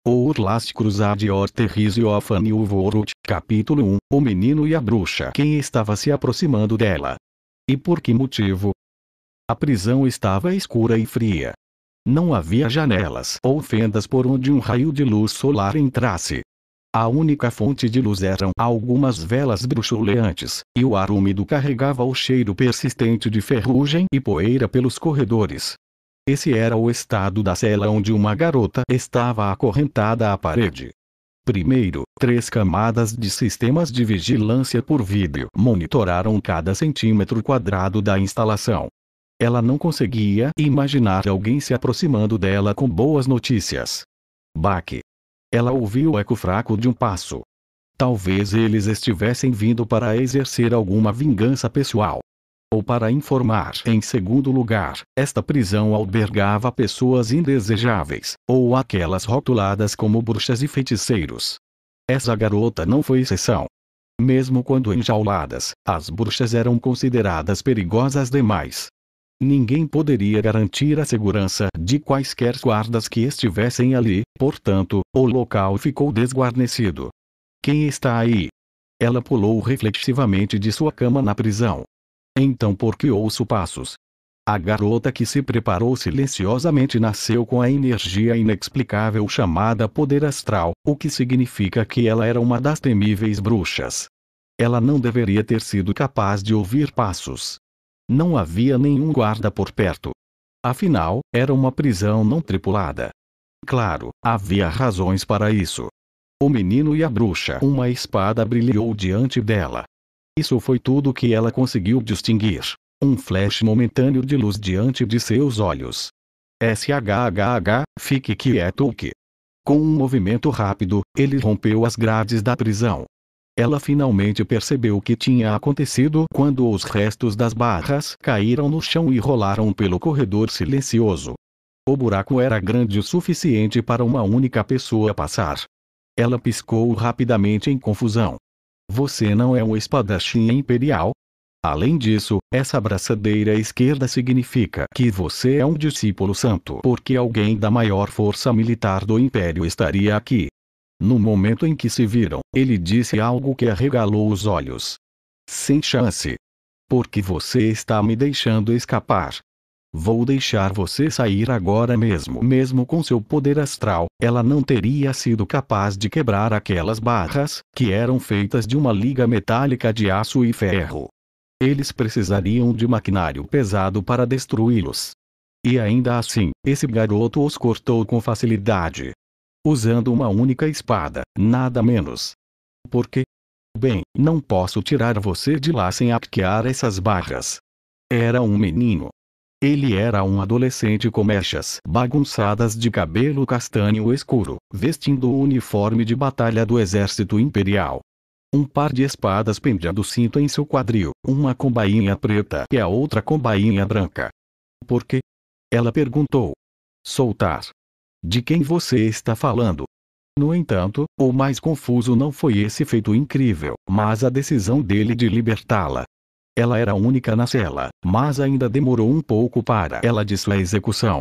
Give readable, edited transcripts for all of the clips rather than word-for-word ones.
Outlas cruzade Orterris e Ofani Uvorut, capítulo 1, o menino e a bruxa. Quem estava se aproximando dela? E por que motivo? A prisão estava escura e fria. Não havia janelas ou fendas por onde um raio de luz solar entrasse. A única fonte de luz eram algumas velas bruxuleantes, e o ar úmido carregava o cheiro persistente de ferrugem e poeira pelos corredores. Esse era o estado da cela onde uma garota estava acorrentada à parede. Primeiro, 3 camadas de sistemas de vigilância por vídeo monitoraram cada centímetro quadrado da instalação. Ela não conseguia imaginar alguém se aproximando dela com boas notícias. Baque. Ela ouviu o eco fraco de um passo. Talvez eles estivessem vindo para exercer alguma vingança pessoal. Ou para informar. Em segundo lugar, esta prisão albergava pessoas indesejáveis, ou aquelas rotuladas como bruxas e feiticeiros. Essa garota não foi exceção. Mesmo quando enjauladas, as bruxas eram consideradas perigosas demais. Ninguém poderia garantir a segurança de quaisquer guardas que estivessem ali, portanto, o local ficou desguarnecido. Quem está aí? Ela pulou reflexivamente de sua cama na prisão. Então por que ouço passos? A garota que se preparou silenciosamente nasceu com a energia inexplicável chamada poder astral, o que significa que ela era uma das temíveis bruxas. Ela não deveria ter sido capaz de ouvir passos. Não havia nenhum guarda por perto. Afinal, era uma prisão não tripulada. Claro, havia razões para isso. O menino e a bruxa. Uma espada brilhou diante dela. Isso foi tudo que ela conseguiu distinguir. Um flash momentâneo de luz diante de seus olhos. SHHH, fique quieto que. Com um movimento rápido, ele rompeu as grades da prisão. Ela finalmente percebeu o que tinha acontecido quando os restos das barras caíram no chão e rolaram pelo corredor silencioso. O buraco era grande o suficiente para uma única pessoa passar. Ela piscou rapidamente em confusão. Você não é um espadachim imperial? Além disso, essa braçadeira esquerda significa que você é um discípulo santo porque alguém da maior força militar do Império estaria aqui. No momento em que se viram, ele disse algo que arregalou os olhos. Sem chance. Porque você está me deixando escapar. Vou deixar você sair agora mesmo. Mesmo com seu poder astral, ela não teria sido capaz de quebrar aquelas barras, que eram feitas de uma liga metálica de aço e ferro. Eles precisariam de maquinário pesado para destruí-los. E ainda assim, esse garoto os cortou com facilidade. Usando uma única espada, nada menos. Por quê? Bem, não posso tirar você de lá sem hackear essas barras. Era um menino. Ele era um adolescente com mechas bagunçadas de cabelo castanho escuro, vestindo o uniforme de batalha do exército imperial. Um par de espadas pendia do cinto em seu quadril, uma combainha preta e a outra combainha branca. Por quê? Ela perguntou. Soltar. De quem você está falando? No entanto, o mais confuso não foi esse feito incrível, mas a decisão dele de libertá-la. Ela era única na cela, mas ainda demorou um pouco para ela de sua execução.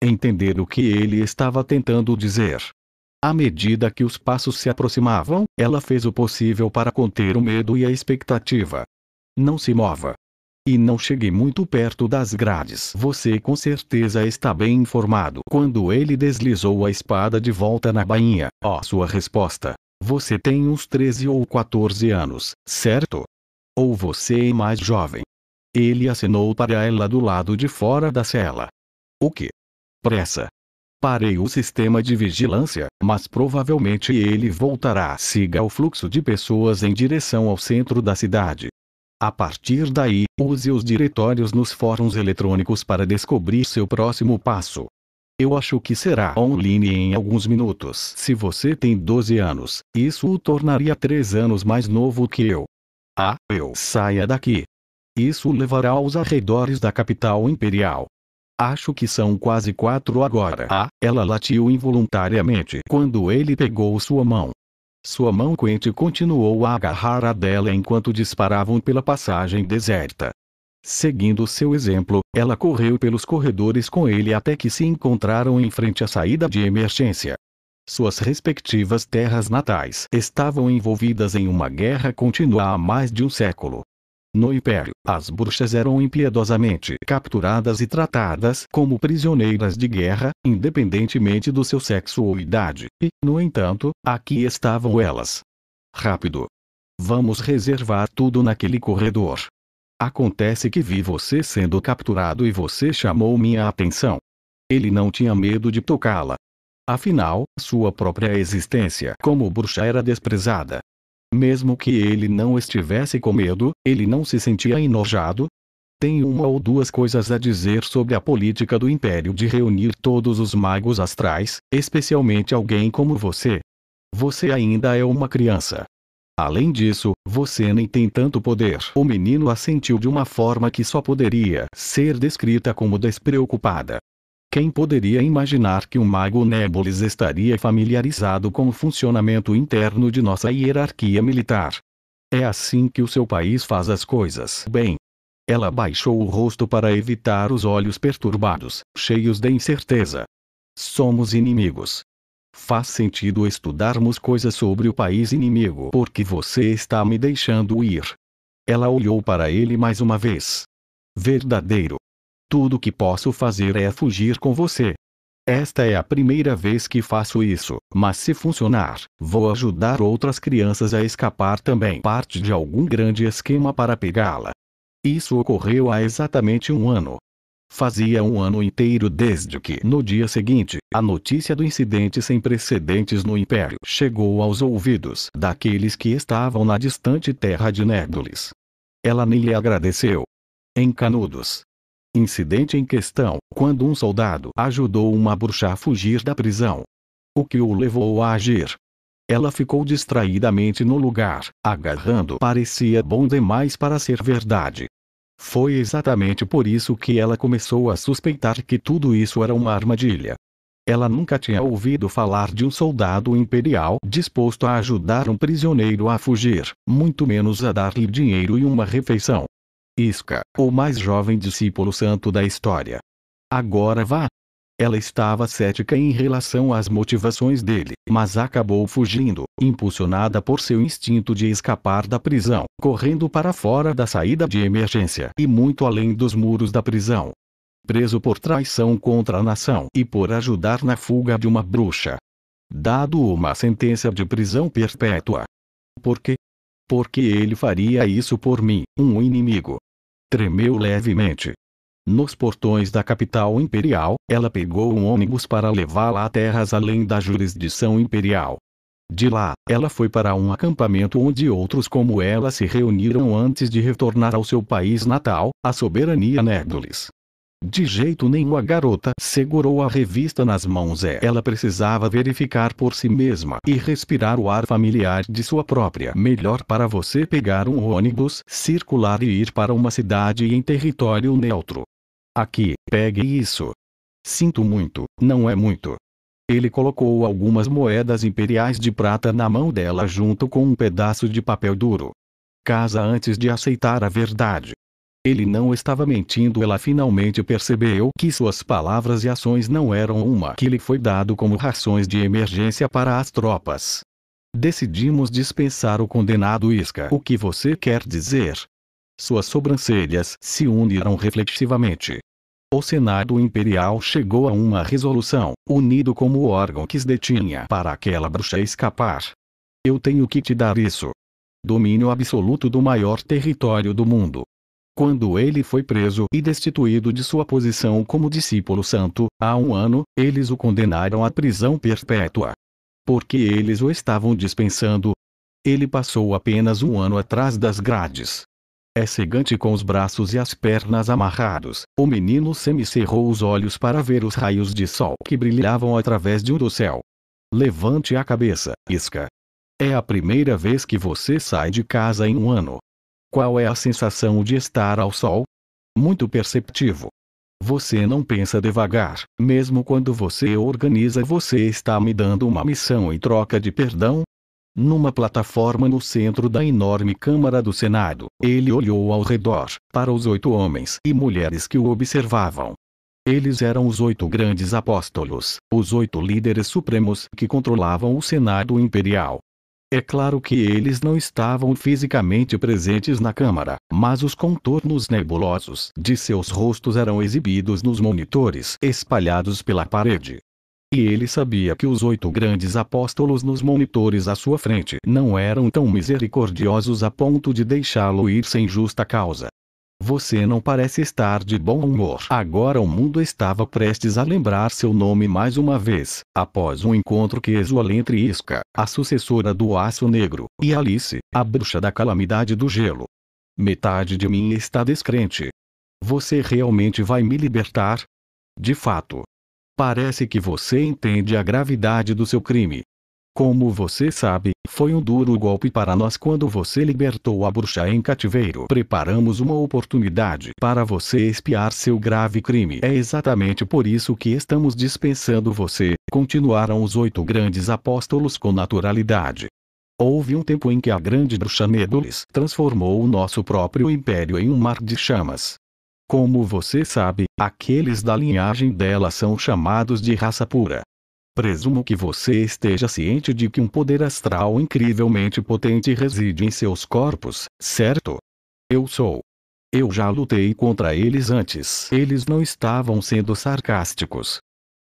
Entender o que ele estava tentando dizer. À medida que os passos se aproximavam, ela fez o possível para conter o medo e a expectativa. Não se mova. E não chegue muito perto das grades. Você com certeza está bem informado. Quando ele deslizou a espada de volta na bainha, sua resposta. Você tem uns 13 ou 14 anos, certo? Ou você é mais jovem? Ele acenou para ela do lado de fora da cela. O que? Pressa. Parei o sistema de vigilância, mas provavelmente ele voltará. Siga o fluxo de pessoas em direção ao centro da cidade. A partir daí, use os diretórios nos fóruns eletrônicos para descobrir seu próximo passo. Eu acho que será online em alguns minutos. Se você tem 12 anos, isso o tornaria 3 anos mais novo que eu. Saia daqui. Isso o levará aos arredores da capital imperial. Acho que são quase 4 agora. Ela latiu involuntariamente quando ele pegou sua mão. Sua mão quente continuou a agarrar a dela enquanto disparavam pela passagem deserta. Seguindo seu exemplo, ela correu pelos corredores com ele até que se encontraram em frente à saída de emergência. Suas respectivas terras natais estavam envolvidas em uma guerra contínua há mais de um século. No Império, as bruxas eram impiedosamente capturadas e tratadas como prisioneiras de guerra, independentemente do seu sexo ou idade, e, no entanto, aqui estavam elas. Rápido! Vamos reservar tudo naquele corredor. Acontece que vi você sendo capturado e você chamou minha atenção. Ele não tinha medo de tocá-la. Afinal, sua própria existência como bruxa era desprezada. Mesmo que ele não estivesse com medo, ele não se sentia enojado. Tenho uma ou duas coisas a dizer sobre a política do Império de reunir todos os magos astrais, especialmente alguém como você. Você ainda é uma criança. Além disso, você nem tem tanto poder. O menino assentiu de uma forma que só poderia ser descrita como despreocupada. Quem poderia imaginar que um mago Nebulis estaria familiarizado com o funcionamento interno de nossa hierarquia militar? É assim que o seu país faz as coisas. Bem. Ela baixou o rosto para evitar os olhos perturbados, cheios de incerteza. Somos inimigos. Faz sentido estudarmos coisas sobre o país inimigo porque você está me deixando ir. Ela olhou para ele mais uma vez. Verdadeiro. Tudo que posso fazer é fugir com você. Esta é a primeira vez que faço isso, mas se funcionar, vou ajudar outras crianças a escapar também. Parte de algum grande esquema para pegá-la. Isso ocorreu há exatamente um ano. Fazia um ano inteiro desde que, no dia seguinte, a notícia do incidente sem precedentes no Império chegou aos ouvidos daqueles que estavam na distante terra de Nébulis. Ela nem lhe agradeceu. Em Canudos. Incidente em questão, quando um soldado ajudou uma bruxa a fugir da prisão. O que o levou a agir? Ela ficou distraidamente no lugar, agarrando. Parecia bom demais para ser verdade. Foi exatamente por isso que ela começou a suspeitar que tudo isso era uma armadilha. Ela nunca tinha ouvido falar de um soldado imperial disposto a ajudar um prisioneiro a fugir, muito menos a dar-lhe dinheiro e uma refeição. Isca, o mais jovem discípulo santo da história. Agora vá. Ela estava cética em relação às motivações dele, mas acabou fugindo, impulsionada por seu instinto de escapar da prisão, correndo para fora da saída de emergência e muito além dos muros da prisão. Preso por traição contra a nação e por ajudar na fuga de uma bruxa. Dado uma sentença de prisão perpétua. Por quê? Porque ele faria isso por mim, um inimigo. Tremeu levemente. Nos portões da capital imperial, ela pegou um ônibus para levá-la a terras além da jurisdição imperial. De lá, ela foi para um acampamento onde outros como ela se reuniram antes de retornar ao seu país natal, a soberania Nébulis. De jeito nenhum a garota segurou a revista nas mãos. Ela precisava verificar por si mesma e respirar o ar familiar de sua própria. Melhor para você pegar um ônibus circular e ir para uma cidade em território neutro. Aqui, pegue isso. Sinto muito, não é muito. Ele colocou algumas moedas imperiais de prata na mão dela junto com um pedaço de papel duro. Casa antes de aceitar a verdade. Ele não estava mentindo. Ela finalmente percebeu que suas palavras e ações não eram uma que lhe foi dado como rações de emergência para as tropas. Decidimos dispensar o condenado Isca. O que você quer dizer? Suas sobrancelhas se uniram reflexivamente. O Senado Imperial chegou a uma resolução, unido como o órgão que se detinha para aquela bruxa escapar. Eu tenho que te dar isso. Domínio absoluto do maior território do mundo. Quando ele foi preso e destituído de sua posição como discípulo santo, há um ano, eles o condenaram à prisão perpétua. Porque eles o estavam dispensando. Ele passou apenas um ano atrás das grades. É cegante com os braços e as pernas amarrados. O menino semicerrou os olhos para ver os raios de sol que brilhavam através do céu. Levante a cabeça, Isca. É a primeira vez que você sai de casa em um ano. Qual é a sensação de estar ao sol? Muito perceptivo. Você não pensa devagar, mesmo quando você organiza. Você está me dando uma missão em troca de perdão? Numa plataforma no centro da enorme Câmara do Senado, ele olhou ao redor, para os 8 homens e mulheres que o observavam. Eles eram os 8 grandes apóstolos, os 8 líderes supremos que controlavam o Senado Imperial. É claro que eles não estavam fisicamente presentes na Câmara, mas os contornos nebulosos de seus rostos eram exibidos nos monitores espalhados pela parede. E ele sabia que os 8 grandes apóstolos nos monitores à sua frente não eram tão misericordiosos a ponto de deixá-lo ir sem justa causa. Você não parece estar de bom humor. Agora o mundo estava prestes a lembrar seu nome mais uma vez, após um encontro casual entre Isca, a sucessora do Aço Negro, e Alice, a bruxa da calamidade do gelo. Metade de mim está descrente. Você realmente vai me libertar? De fato. Parece que você entende a gravidade do seu crime. Como você sabe, foi um duro golpe para nós quando você libertou a bruxa em cativeiro. Preparamos uma oportunidade para você expiar seu grave crime. É exatamente por isso que estamos dispensando você, continuaram os 8 grandes apóstolos com naturalidade. Houve um tempo em que a grande bruxa Nebulis transformou o nosso próprio império em um mar de chamas. Como você sabe, aqueles da linhagem dela são chamados de raça pura. Presumo que você esteja ciente de que um poder astral incrivelmente potente reside em seus corpos, certo? Eu sou. Eu já lutei contra eles antes. Eles não estavam sendo sarcásticos.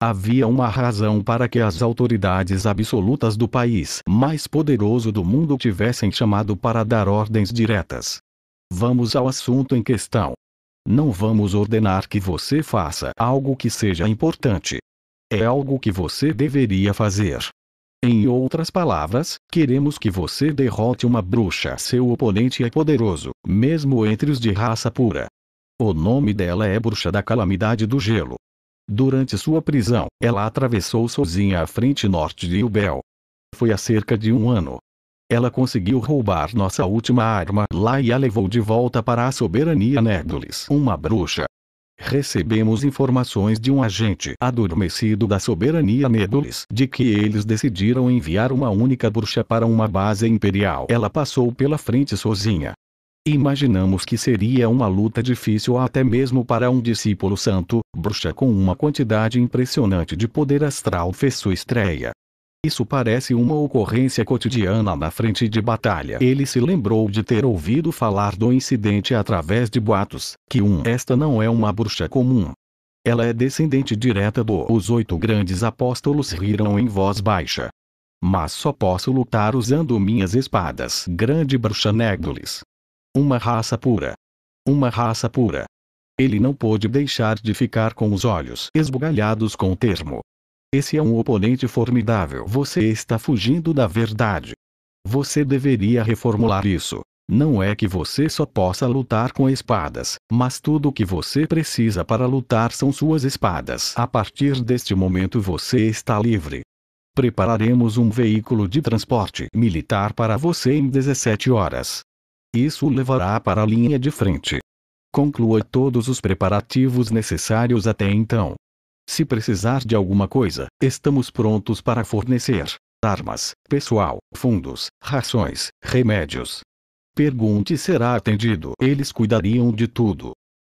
Havia uma razão para que as autoridades absolutas do país mais poderoso do mundo tivessem chamado para dar ordens diretas. Vamos ao assunto em questão. Não vamos ordenar que você faça algo que seja importante. É algo que você deveria fazer. Em outras palavras, queremos que você derrote uma bruxa. Seu oponente é poderoso, mesmo entre os de raça pura. O nome dela é Bruxa da Calamidade do Gelo. Durante sua prisão, ela atravessou sozinha a frente norte de Ubel. Foi há cerca de 1 ano. Ela conseguiu roubar nossa última arma lá e a levou de volta para a soberania Nebulis. Uma bruxa. Recebemos informações de um agente adormecido da soberania Nebulis de que eles decidiram enviar uma única bruxa para uma base imperial. Ela passou pela frente sozinha. Imaginamos que seria uma luta difícil até mesmo para um discípulo santo. Bruxa com uma quantidade impressionante de poder astral fez sua estreia. Isso parece uma ocorrência cotidiana na frente de batalha. Ele se lembrou de ter ouvido falar do incidente através de boatos, que esta não é uma bruxa comum. Ela é descendente direta Os 8 grandes apóstolos riram em voz baixa. Mas só posso lutar usando minhas espadas. Grande bruxa Nebulis. Uma raça pura. Uma raça pura. Ele não pôde deixar de ficar com os olhos esbugalhados com o termo. Esse é um oponente formidável. Você está fugindo da verdade. Você deveria reformular isso. Não é que você só possa lutar com espadas, mas tudo o que você precisa para lutar são suas espadas. A partir deste momento você está livre. Prepararemos um veículo de transporte militar para você em 17 horas. Isso o levará para a linha de frente. Conclua todos os preparativos necessários até então. Se precisar de alguma coisa, estamos prontos para fornecer armas, pessoal, fundos, rações, remédios. Pergunte e será atendido. Eles cuidariam de tudo.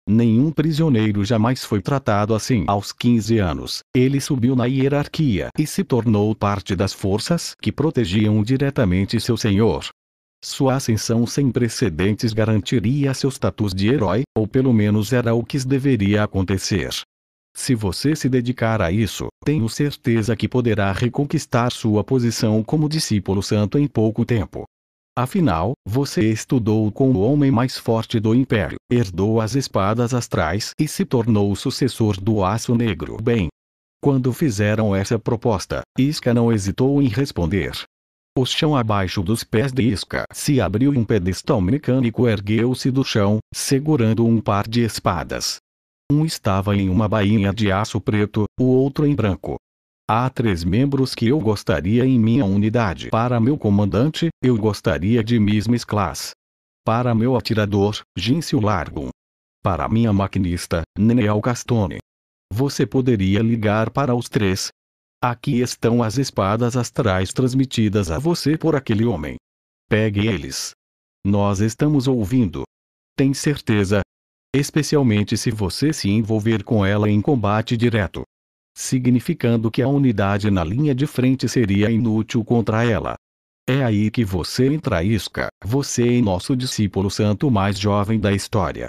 Nenhum prisioneiro jamais foi tratado assim. Aos 15 anos, ele subiu na hierarquia e se tornou parte das forças que protegiam diretamente seu senhor. Sua ascensão sem precedentes garantiria seu status de herói, ou pelo menos era o que deveria acontecer. Se você se dedicar a isso, tenho certeza que poderá reconquistar sua posição como discípulo santo em pouco tempo. Afinal, você estudou com o homem mais forte do Império, herdou as espadas astrais e se tornou o sucessor do Aço Negro. Bem, quando fizeram essa proposta, Isca não hesitou em responder. O chão abaixo dos pés de Isca se abriu e um pedestal mecânico ergueu-se do chão, segurando um par de espadas. Um estava em uma bainha de aço preto, o outro em branco. Há 3 membros que eu gostaria em minha unidade. Para meu comandante, eu gostaria de Miss Class. Para meu atirador, Gincio Largum. Para minha maquinista, Nenel Castone. Você poderia ligar para os 3? Aqui estão as espadas astrais transmitidas a você por aquele homem. Pegue eles. Nós estamos ouvindo. Tem certeza? especialmente se você se envolver com ela em combate direto, significando que a unidade na linha de frente seria inútil contra ela. É aí que você entra, Isca. Você é nosso discípulo santo mais jovem da história.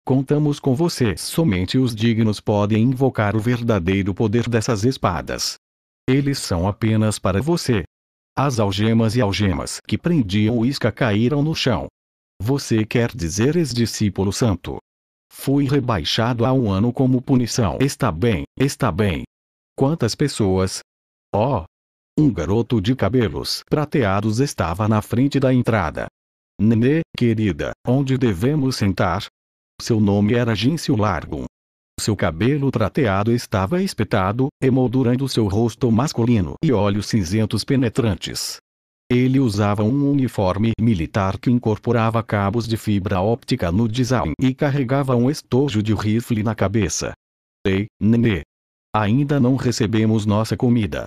Contamos com você. Somente os dignos podem invocar o verdadeiro poder dessas espadas. Eles são apenas para você. As algemas e algemas que prendiam o Isca caíram no chão. Você quer dizer ex-discípulo santo? Fui rebaixado a 1 ano como punição. Está bem, está bem. Quantas pessoas? Oh! Um garoto de cabelos prateados estava na frente da entrada. Nenê, querida, onde devemos sentar? Seu nome era Gínsio Largum. Seu cabelo prateado estava espetado, emoldurando seu rosto masculino e olhos cinzentos penetrantes. Ele usava um uniforme militar que incorporava cabos de fibra óptica no design e carregava um estojo de rifle na cabeça. Ei, Nenê! Ainda não recebemos nossa comida.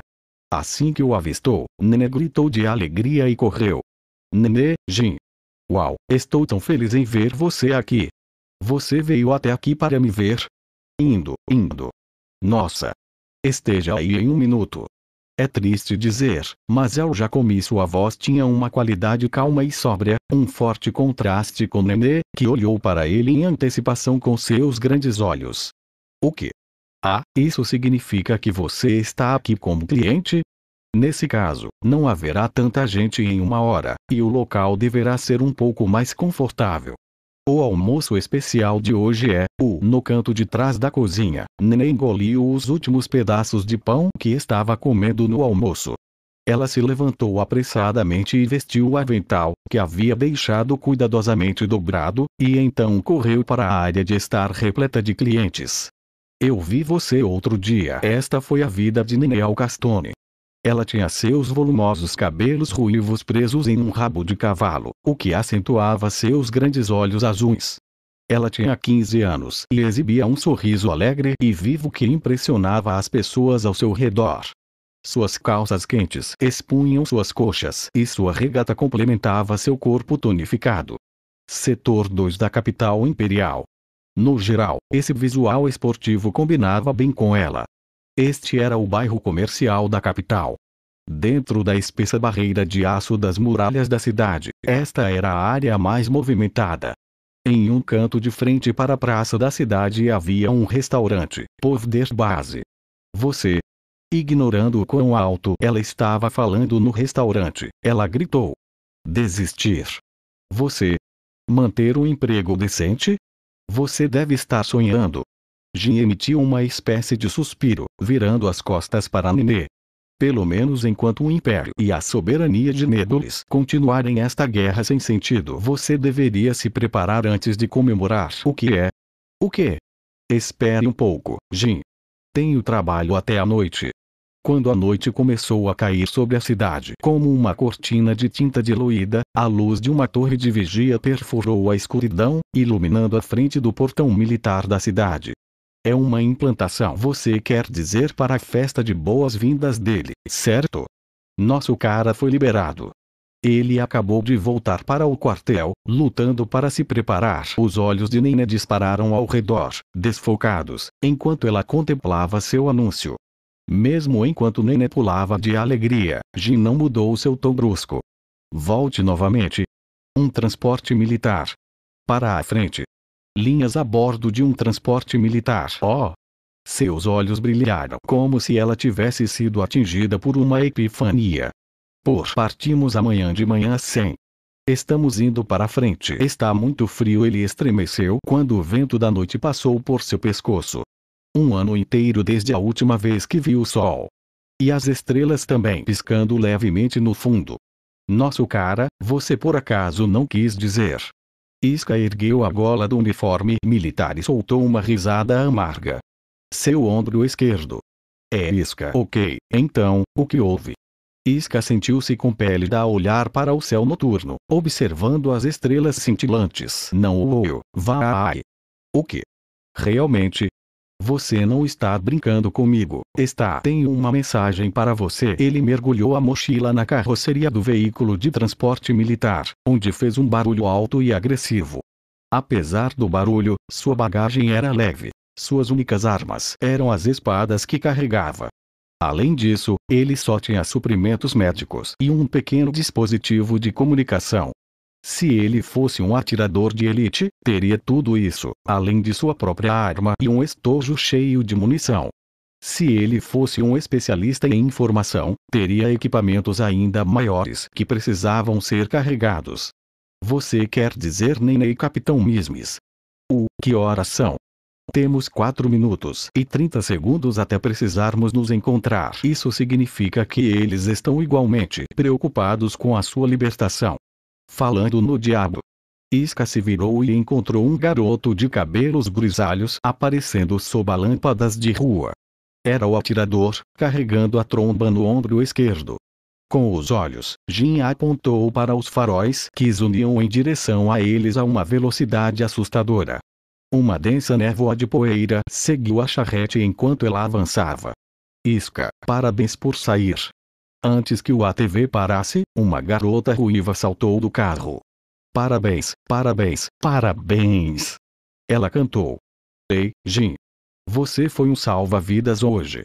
Assim que o avistou, Nenê gritou de alegria e correu. Nenê, Jin. Uau, estou tão feliz em ver você aqui. Você veio até aqui para me ver? Indo. Nossa. Esteja aí em 1 minuto. É triste dizer, mas eu já comi. Sua voz tinha uma qualidade calma e sóbria, um forte contraste com Nenê, que olhou para ele em antecipação com seus grandes olhos. O que? Ah, isso significa que você está aqui como cliente? Nesse caso, não haverá tanta gente em 1 hora, e o local deverá ser um pouco mais confortável. O almoço especial de hoje é no canto de trás da cozinha. Nenê engoliu os últimos pedaços de pão que estava comendo no almoço. Ela se levantou apressadamente e vestiu o avental, que havia deixado cuidadosamente dobrado, e então correu para a área de estar repleta de clientes. Eu vi você outro dia. Esta foi a vida de Nenê Alcastone. Ela tinha seus volumosos cabelos ruivos presos em um rabo de cavalo, o que acentuava seus grandes olhos azuis. Ela tinha 15 anos e exibia um sorriso alegre e vivo que impressionava as pessoas ao seu redor. Suas calças quentes expunham suas coxas e sua regata complementava seu corpo tonificado. Setor 2 da capital imperial. No geral, esse visual esportivo combinava bem com ela. Este era o bairro comercial da capital. Dentro da espessa barreira de aço das muralhas da cidade, esta era a área mais movimentada. Em um canto de frente para a praça da cidade havia um restaurante, Povder Base. Você? Ignorando o quão alto ela estava falando no restaurante, ela gritou. Desistir. Você? Manter um emprego decente? Você deve estar sonhando. Jin emitiu uma espécie de suspiro, virando as costas para Nenê. Pelo menos enquanto o Império e a soberania de Nédolis continuarem esta guerra sem sentido, você deveria se preparar antes de comemorar. O que é? O quê? Espere um pouco, Jin. Tenho trabalho até a noite. Quando a noite começou a cair sobre a cidade como uma cortina de tinta diluída, a luz de uma torre de vigia perfurou a escuridão, iluminando a frente do portão militar da cidade. É uma implantação. Você quer dizer para a festa de boas-vindas dele, certo? Nosso cara foi liberado. Ele acabou de voltar para o quartel, lutando para se preparar. Os olhos de Nenê dispararam ao redor, desfocados, enquanto ela contemplava seu anúncio. Mesmo enquanto Nenê pulava de alegria, Jin não mudou seu tom brusco. Volte novamente. Um transporte militar. Para a frente. Linhas a bordo de um transporte militar. Oh! Seus olhos brilharam como se ela tivesse sido atingida por uma epifania. Partimos amanhã de manhã sem. Estamos indo para a frente. Está muito frio. Ele estremeceu quando o vento da noite passou por seu pescoço. 1 ano inteiro desde a última vez que viu o sol. E as estrelas também piscando levemente no fundo. Nosso cara, você por acaso não quis dizer? Isca ergueu a gola do uniforme militar e soltou uma risada amarga. Seu ombro esquerdo. É Isca. Ok, então, o que houve? Isca sentiu-se compelida a olhar para o céu noturno, observando as estrelas cintilantes. Não ouviu. Vai. O que? Realmente? Você não está brincando comigo, está? Tenho uma mensagem para você. Ele mergulhou a mochila na carroceria do veículo de transporte militar, onde fez um barulho alto e agressivo. Apesar do barulho, sua bagagem era leve. Suas únicas armas eram as espadas que carregava. Além disso, ele só tinha suprimentos médicos e um pequeno dispositivo de comunicação. Se ele fosse um atirador de elite, teria tudo isso, além de sua própria arma e um estojo cheio de munição. Se ele fosse um especialista em informação, teria equipamentos ainda maiores que precisavam ser carregados. Você quer dizer Nenê, Capitão Mismis? Que horas são? Temos 4 minutos e 30 segundos até precisarmos nos encontrar. Isso significa que eles estão igualmente preocupados com a sua libertação. Falando no diabo. Isca se virou e encontrou um garoto de cabelos grisalhos aparecendo sob as lâmpadas de rua. Era o atirador, carregando a tromba no ombro esquerdo. Com os olhos, Jin apontou para os faróis que zuniam em direção a eles a uma velocidade assustadora. Uma densa névoa de poeira seguiu a charrete enquanto ela avançava. Isca, parabéns por sair. Antes que o ATV parasse, uma garota ruiva saltou do carro. Parabéns, parabéns, parabéns! Ela cantou. Ei, Jin. Você foi um salva-vidas hoje.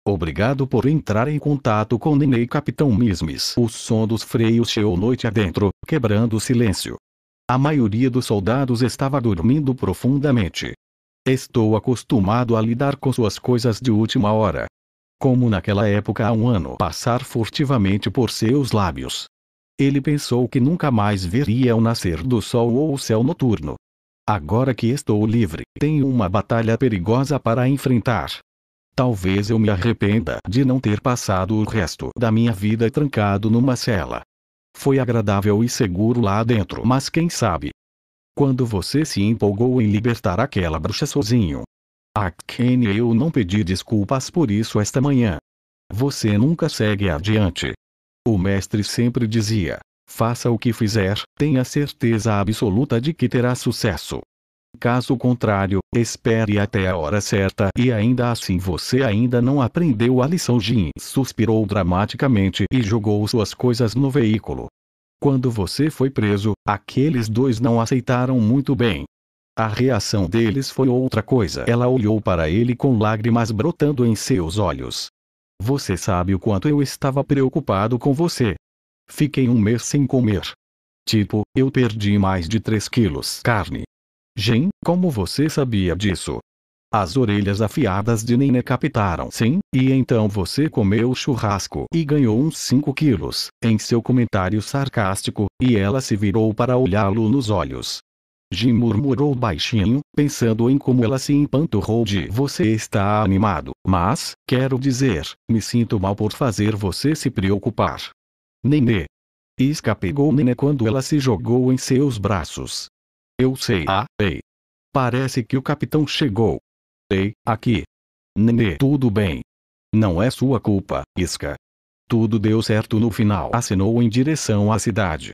Obrigado por entrar em contato com Nenê, Capitão Mismis. O som dos freios cheou noite adentro, quebrando o silêncio. A maioria dos soldados estava dormindo profundamente. Estou acostumado a lidar com suas coisas de última hora. Como naquela época há um ano passar furtivamente por seus lábios. Ele pensou que nunca mais veria o nascer do sol ou o céu noturno. Agora que estou livre, tenho uma batalha perigosa para enfrentar. Talvez eu me arrependa de não ter passado o resto da minha vida trancado numa cela. Foi agradável e seguro lá dentro, mas quem sabe? Quando você se empolgou em libertar aquela bruxa sozinho. Kenny, eu não pedi desculpas por isso esta manhã. Você nunca segue adiante. O mestre sempre dizia: faça o que fizer, tenha certeza absoluta de que terá sucesso. Caso contrário, espere até a hora certa e ainda assim você ainda não aprendeu a lição. Jin suspirou dramaticamente e jogou suas coisas no veículo. Quando você foi preso, aqueles dois não aceitaram muito bem. A reação deles foi outra coisa. Ela olhou para ele com lágrimas brotando em seus olhos. Você sabe o quanto eu estava preocupado com você. Fiquei um mês sem comer. Tipo, eu perdi mais de 3 quilos carne. Jin, como você sabia disso? As orelhas afiadas de Nenê captaram. Sim, e então você comeu churrasco e ganhou uns 5 quilos, em seu comentário sarcástico, e ela se virou para olhá-lo nos olhos. Jin murmurou baixinho, pensando em como ela se empanturrou de você está animado, mas, quero dizer, me sinto mal por fazer você se preocupar. Nenê. Isca pegou Nenê quando ela se jogou em seus braços. Eu sei. Ei. Parece que o capitão chegou. Ei, aqui. Nenê. Tudo bem. Não é sua culpa, Isca. Tudo deu certo no final. Acenou em direção à cidade.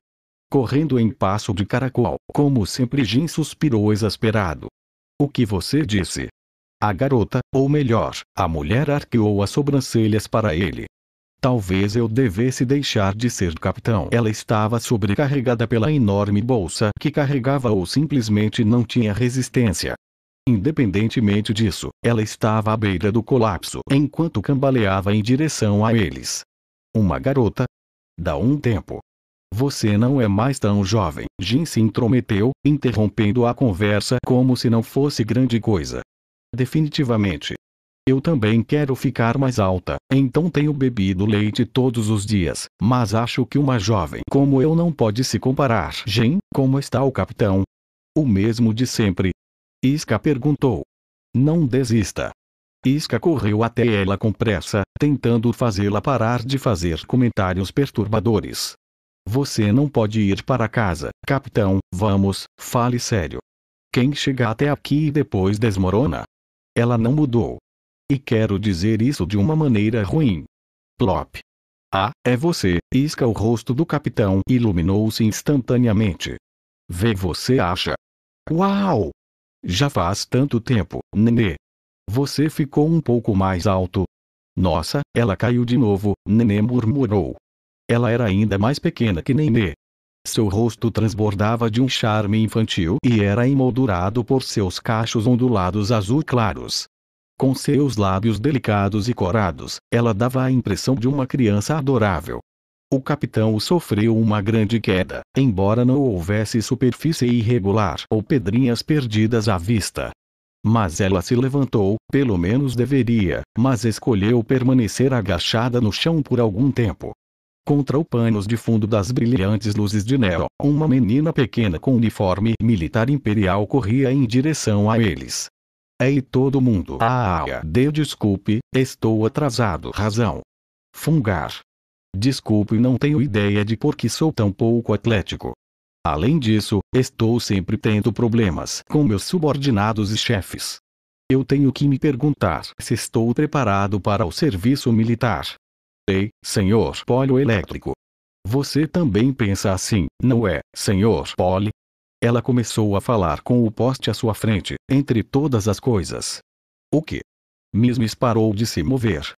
Correndo em passo de caracol, como sempre. Jin suspirou exasperado. O que você disse? A garota, ou melhor, a mulher arqueou as sobrancelhas para ele. Talvez eu devesse deixar de ser capitão. Ela estava sobrecarregada pela enorme bolsa que carregava ou simplesmente não tinha resistência. Independentemente disso, ela estava à beira do colapso enquanto cambaleava em direção a eles. Uma garota? Dá um tempo. Você não é mais tão jovem. Jin se intrometeu, interrompendo a conversa como se não fosse grande coisa. Definitivamente. Eu também quero ficar mais alta, então tenho bebido leite todos os dias, mas acho que uma jovem como eu não pode se comparar. Jin, como está o capitão? O mesmo de sempre. Isca perguntou. Não desista. Isca correu até ela com pressa, tentando fazê-la parar de fazer comentários perturbadores. Você não pode ir para casa, capitão, vamos, fale sério. Quem chega até aqui e depois desmorona? Ela não mudou. E quero dizer isso de uma maneira ruim. Plop. É você, Isca. O rosto do capitão iluminou-se instantaneamente. Você acha? Uau! Já faz tanto tempo, Nenê. Você ficou um pouco mais alto. Nossa, ela caiu de novo, Nenê murmurou. Ela era ainda mais pequena que Nenê. Seu rosto transbordava de um charme infantil e era emoldurado por seus cachos ondulados azul claros. Com seus lábios delicados e corados, ela dava a impressão de uma criança adorável. O capitão sofreu uma grande queda, embora não houvesse superfície irregular ou pedrinhas perdidas à vista. Mas ela se levantou, pelo menos deveria, mas escolheu permanecer agachada no chão por algum tempo. Contra o panos de fundo das brilhantes luzes de neon, uma menina pequena com uniforme militar imperial corria em direção a eles. Ei todo mundo! Desculpe, estou atrasado. Razão. Fungar. Desculpe, não tenho ideia de por que sou tão pouco atlético. Além disso, estou sempre tendo problemas com meus subordinados e chefes. Eu tenho que me perguntar se estou preparado para o serviço militar. Ei, senhor Polioelétrico. Você também pensa assim, não é, senhor Poli? Ela começou a falar com o poste à sua frente, entre todas as coisas. O que? Mismis parou de se mover.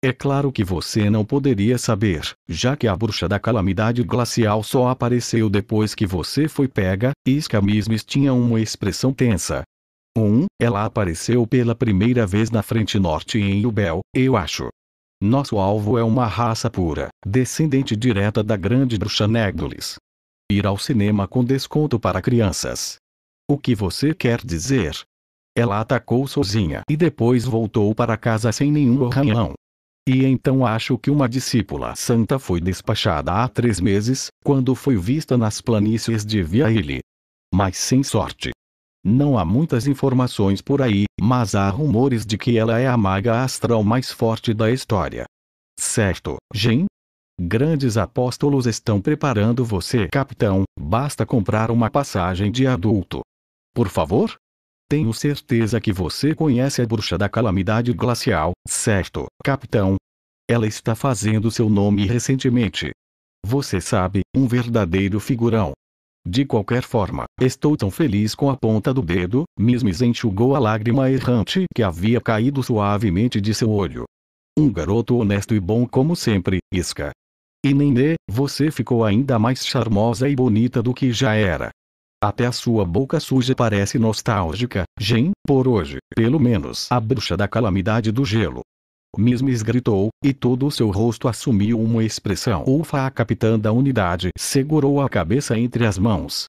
É claro que você não poderia saber, já que a bruxa da calamidade glacial só apareceu depois que você foi pega. Isca Mismis tinha uma expressão tensa. Ela apareceu pela primeira vez na frente norte em Ubel, eu acho. Nosso alvo é uma raça pura, descendente direta da grande bruxa Negdolis. Ir ao cinema com desconto para crianças. O que você quer dizer? Ela atacou sozinha e depois voltou para casa sem nenhum arranhão. E então acho que uma discípula santa foi despachada há 3 meses, quando foi vista nas planícies de Viaile. Mas sem sorte. Não há muitas informações por aí, mas há rumores de que ela é a maga astral mais forte da história. Certo, Jin? Grandes apóstolos estão preparando você, capitão, basta comprar uma passagem de adulto. Por favor? Tenho certeza que você conhece a bruxa da calamidade glacial, certo, capitão? Ela está fazendo seu nome recentemente. Você sabe, um verdadeiro figurão. De qualquer forma, estou tão feliz com a ponta do dedo. Mismis enxugou a lágrima errante que havia caído suavemente de seu olho. Um garoto honesto e bom como sempre, Isca. E Nenê, você ficou ainda mais charmosa e bonita do que já era. Até a sua boca suja parece nostálgica, Jin, por hoje, pelo menos. A bruxa da calamidade do gelo. Mismis gritou, e todo o seu rosto assumiu uma expressão ufa. A capitã da unidade segurou a cabeça entre as mãos.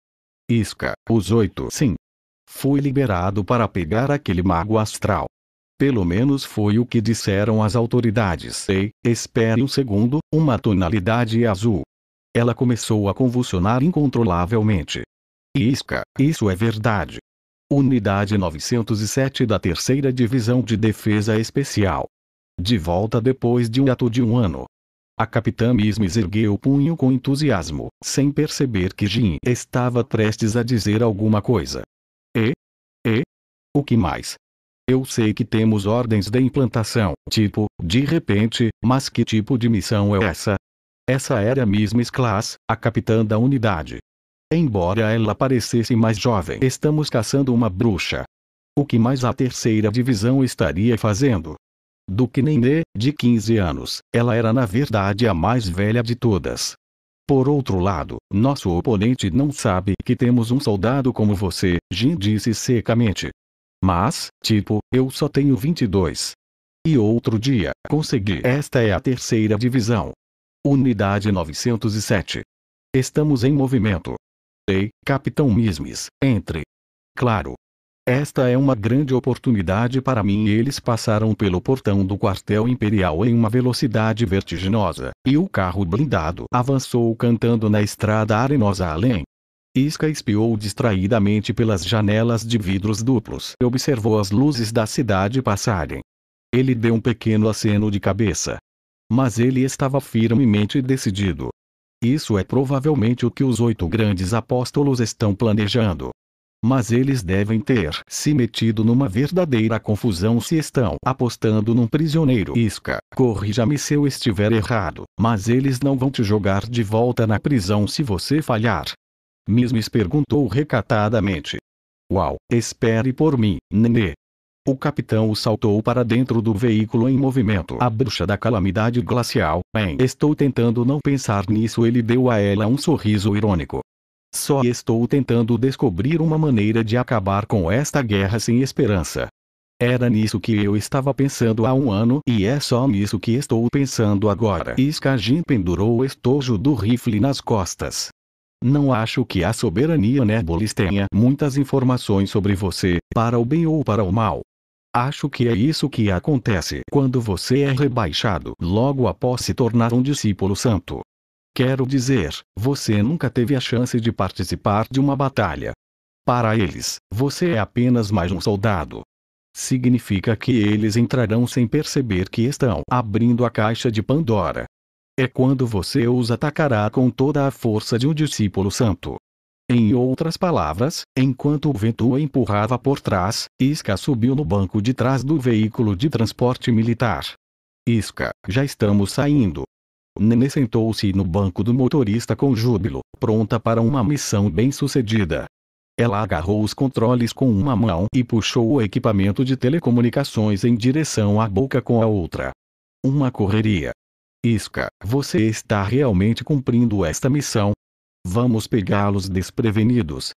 Isca, os 8 sim. Fui liberado para pegar aquele mago astral. Pelo menos foi o que disseram as autoridades. Ei, espere um segundo, uma tonalidade azul. Ela começou a convulsionar incontrolavelmente. Isca, isso é verdade. Unidade 907 da 3ª Divisão de Defesa Especial. De volta depois de um ato de 1 ano. A capitã Mismis ergueu o punho com entusiasmo, sem perceber que Jin estava prestes a dizer alguma coisa. O que mais? Eu sei que temos ordens de implantação, tipo, de repente, mas que tipo de missão é essa? Essa era Mismis Class, a capitã da unidade. Embora ela parecesse mais jovem, estamos caçando uma bruxa. O que mais a 3ª divisão estaria fazendo? Do que Nenê, de 15 anos, ela era na verdade a mais velha de todas. Por outro lado, nosso oponente não sabe que temos um soldado como você, Jin disse secamente. Mas, tipo, eu só tenho 22. E outro dia, consegui. Esta é a 3ª divisão. Unidade 907. Estamos em movimento. Ei, capitão Mismis, entre. Claro. Esta é uma grande oportunidade para mim. Eles passaram pelo portão do quartel imperial em uma velocidade vertiginosa, e o carro blindado avançou cantando na estrada arenosa além. Isca espiou distraidamente pelas janelas de vidros duplos e observou as luzes da cidade passarem. Ele deu um pequeno aceno de cabeça. Mas ele estava firmemente decidido. Isso é provavelmente o que os 8 grandes apóstolos estão planejando. Mas eles devem ter se metido numa verdadeira confusão se estão apostando num prisioneiro. Isca, corrija-me se eu estiver errado, mas eles não vão te jogar de volta na prisão se você falhar. Mismis perguntou recatadamente. Uau, espere por mim, Nenê. O capitão saltou para dentro do veículo em movimento. A bruxa da calamidade glacial, bem, estou tentando não pensar nisso. Ele deu a ela um sorriso irônico. Só estou tentando descobrir uma maneira de acabar com esta guerra sem esperança. Era nisso que eu estava pensando há um ano e é só nisso que estou pensando agora. Skajin pendurou o estojo do rifle nas costas. Não acho que a soberania Nebulis tenha muitas informações sobre você, para o bem ou para o mal. Acho que é isso que acontece quando você é rebaixado logo após se tornar um discípulo santo. Quero dizer, você nunca teve a chance de participar de uma batalha. Para eles, você é apenas mais um soldado. Significa que eles entrarão sem perceber que estão abrindo a caixa de Pandora. É quando você os atacará com toda a força de um discípulo santo. Em outras palavras, enquanto o vento o empurrava por trás, Iska subiu no banco de trás do veículo de transporte militar. Iska, já estamos saindo. Nene sentou-se no banco do motorista com júbilo, pronta para uma missão bem-sucedida. Ela agarrou os controles com uma mão e puxou o equipamento de telecomunicações em direção à boca com a outra. Uma correria. Iska, você está realmente cumprindo esta missão? Vamos pegá-los desprevenidos.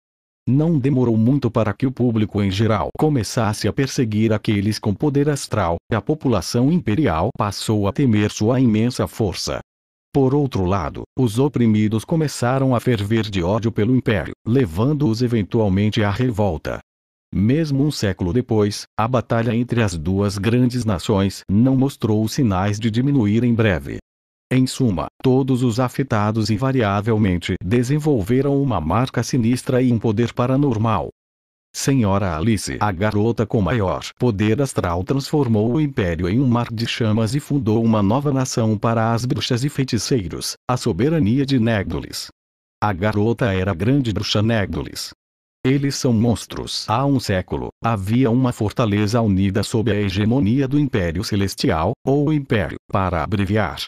Não demorou muito para que o público em geral começasse a perseguir aqueles com poder astral. A população imperial passou a temer sua imensa força. Por outro lado, os oprimidos começaram a ferver de ódio pelo Império, levando-os eventualmente à revolta. Mesmo um século depois, a batalha entre as duas grandes nações não mostrou sinais de diminuir em breve. Em suma, todos os afetados invariavelmente desenvolveram uma marca sinistra e um poder paranormal. Senhora Alice, a garota com maior poder astral, transformou o Império em um mar de chamas e fundou uma nova nação para as bruxas e feiticeiros, a soberania de Négdolis. A garota era a grande bruxa Négdolis. Eles são monstros. Há um século, havia uma fortaleza unida sob a hegemonia do Império Celestial, ou Império, para abreviar.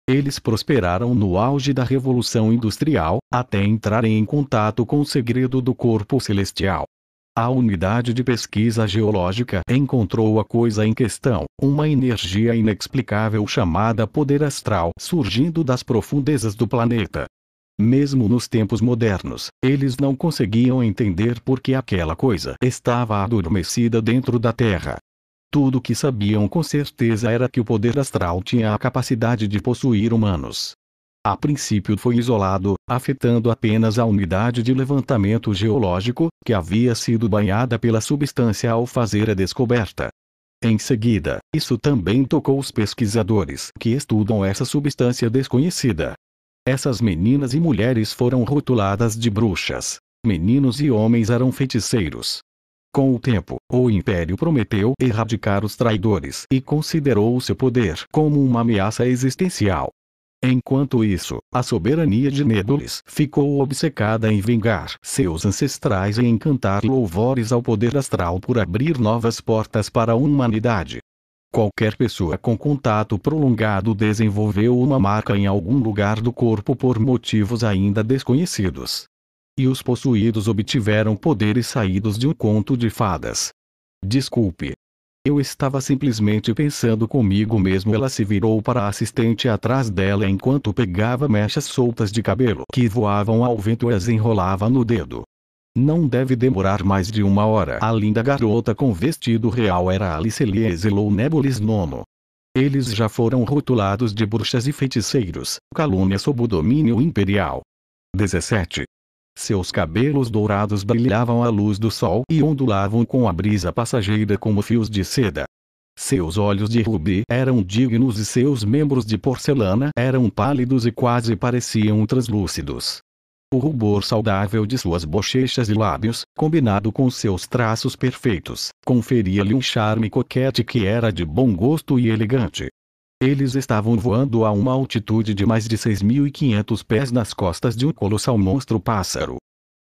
Eles prosperaram no auge da Revolução Industrial, até entrarem em contato com o segredo do corpo celestial. A unidade de pesquisa geológica encontrou a coisa em questão, uma energia inexplicável chamada poder astral surgindo das profundezas do planeta. Mesmo nos tempos modernos, eles não conseguiam entender por que aquela coisa estava adormecida dentro da Terra. Tudo o que sabiam com certeza era que o poder astral tinha a capacidade de possuir humanos. A princípio foi isolado, afetando apenas a unidade de levantamento geológico, que havia sido banhada pela substância ao fazer a descoberta. Em seguida, isso também tocou os pesquisadores que estudam essa substância desconhecida. Essas meninas e mulheres foram rotuladas de bruxas. Meninos e homens eram feiticeiros. Com o tempo, o Império prometeu erradicar os traidores e considerou seu poder como uma ameaça existencial. Enquanto isso, a soberania de Négdolis ficou obcecada em vingar seus ancestrais e em cantar louvores ao poder astral por abrir novas portas para a humanidade. Qualquer pessoa com contato prolongado desenvolveu uma marca em algum lugar do corpo por motivos ainda desconhecidos. E os possuídos obtiveram poderes saídos de um conto de fadas. Desculpe. Eu estava simplesmente pensando comigo mesmo. Ela se virou para a assistente atrás dela enquanto pegava mechas soltas de cabelo que voavam ao vento e as enrolava no dedo. Não deve demorar mais de uma hora. A linda garota com vestido real era Alice Lieselou Nébullis IX. Eles já foram rotulados de bruxas e feiticeiros, calúnia sob o domínio imperial. 17. Seus cabelos dourados brilhavam à luz do sol e ondulavam com a brisa passageira como fios de seda. Seus olhos de rubi eram dignos e seus membros de porcelana eram pálidos e quase pareciam translúcidos. O rubor saudável de suas bochechas e lábios, combinado com seus traços perfeitos, conferia-lhe um charme coquete que era de bom gosto e elegante. Eles estavam voando a uma altitude de mais de 6.500 pés nas costas de um colossal monstro-pássaro.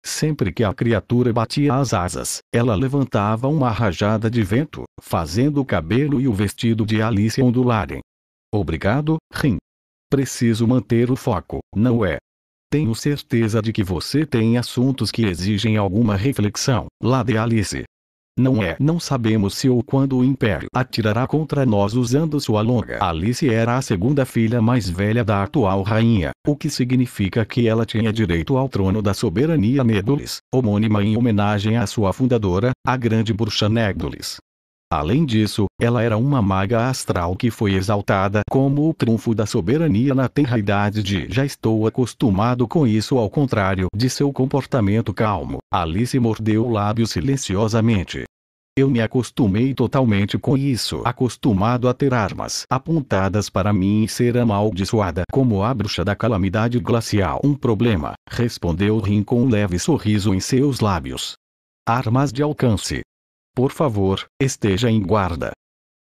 Sempre que a criatura batia as asas, ela levantava uma rajada de vento, fazendo o cabelo e o vestido de Alice ondularem. Obrigado, Rin. Preciso manter o foco, não é? Tenho certeza de que você tem assuntos que exigem alguma reflexão, lá de Alice. Não sabemos se ou quando o Império atirará contra nós usando sua longa. Alice era a segunda filha mais velha da atual rainha, o que significa que ela tinha direito ao trono da soberania Nedulis, homônima em homenagem à sua fundadora, a grande bruxa Nedulis. Além disso, ela era uma maga astral que foi exaltada como o trunfo da soberania na tenra-idade de já estou acostumado com isso. Ao contrário de seu comportamento calmo, Alice mordeu o lábio silenciosamente. Eu me acostumei totalmente com isso, acostumado a ter armas apontadas para mim e ser amaldiçoada como a bruxa da calamidade glacial. Um problema, respondeu Rin com um leve sorriso em seus lábios. Armas de alcance. Por favor, esteja em guarda.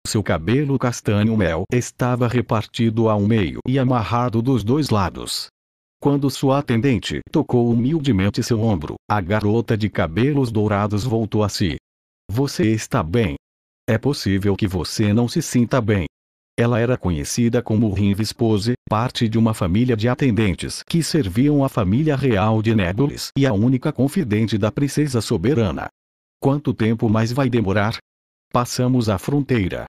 Seu cabelo castanho-mel estava repartido ao meio e amarrado dos dois lados. Quando sua atendente tocou humildemente seu ombro, a garota de cabelos dourados voltou a si. Você está bem? É possível que você não se sinta bem. Ela era conhecida como Rinvispose, parte de uma família de atendentes que serviam à família real de Nedulis e a única confidente da princesa soberana. Quanto tempo mais vai demorar? Passamos a fronteira.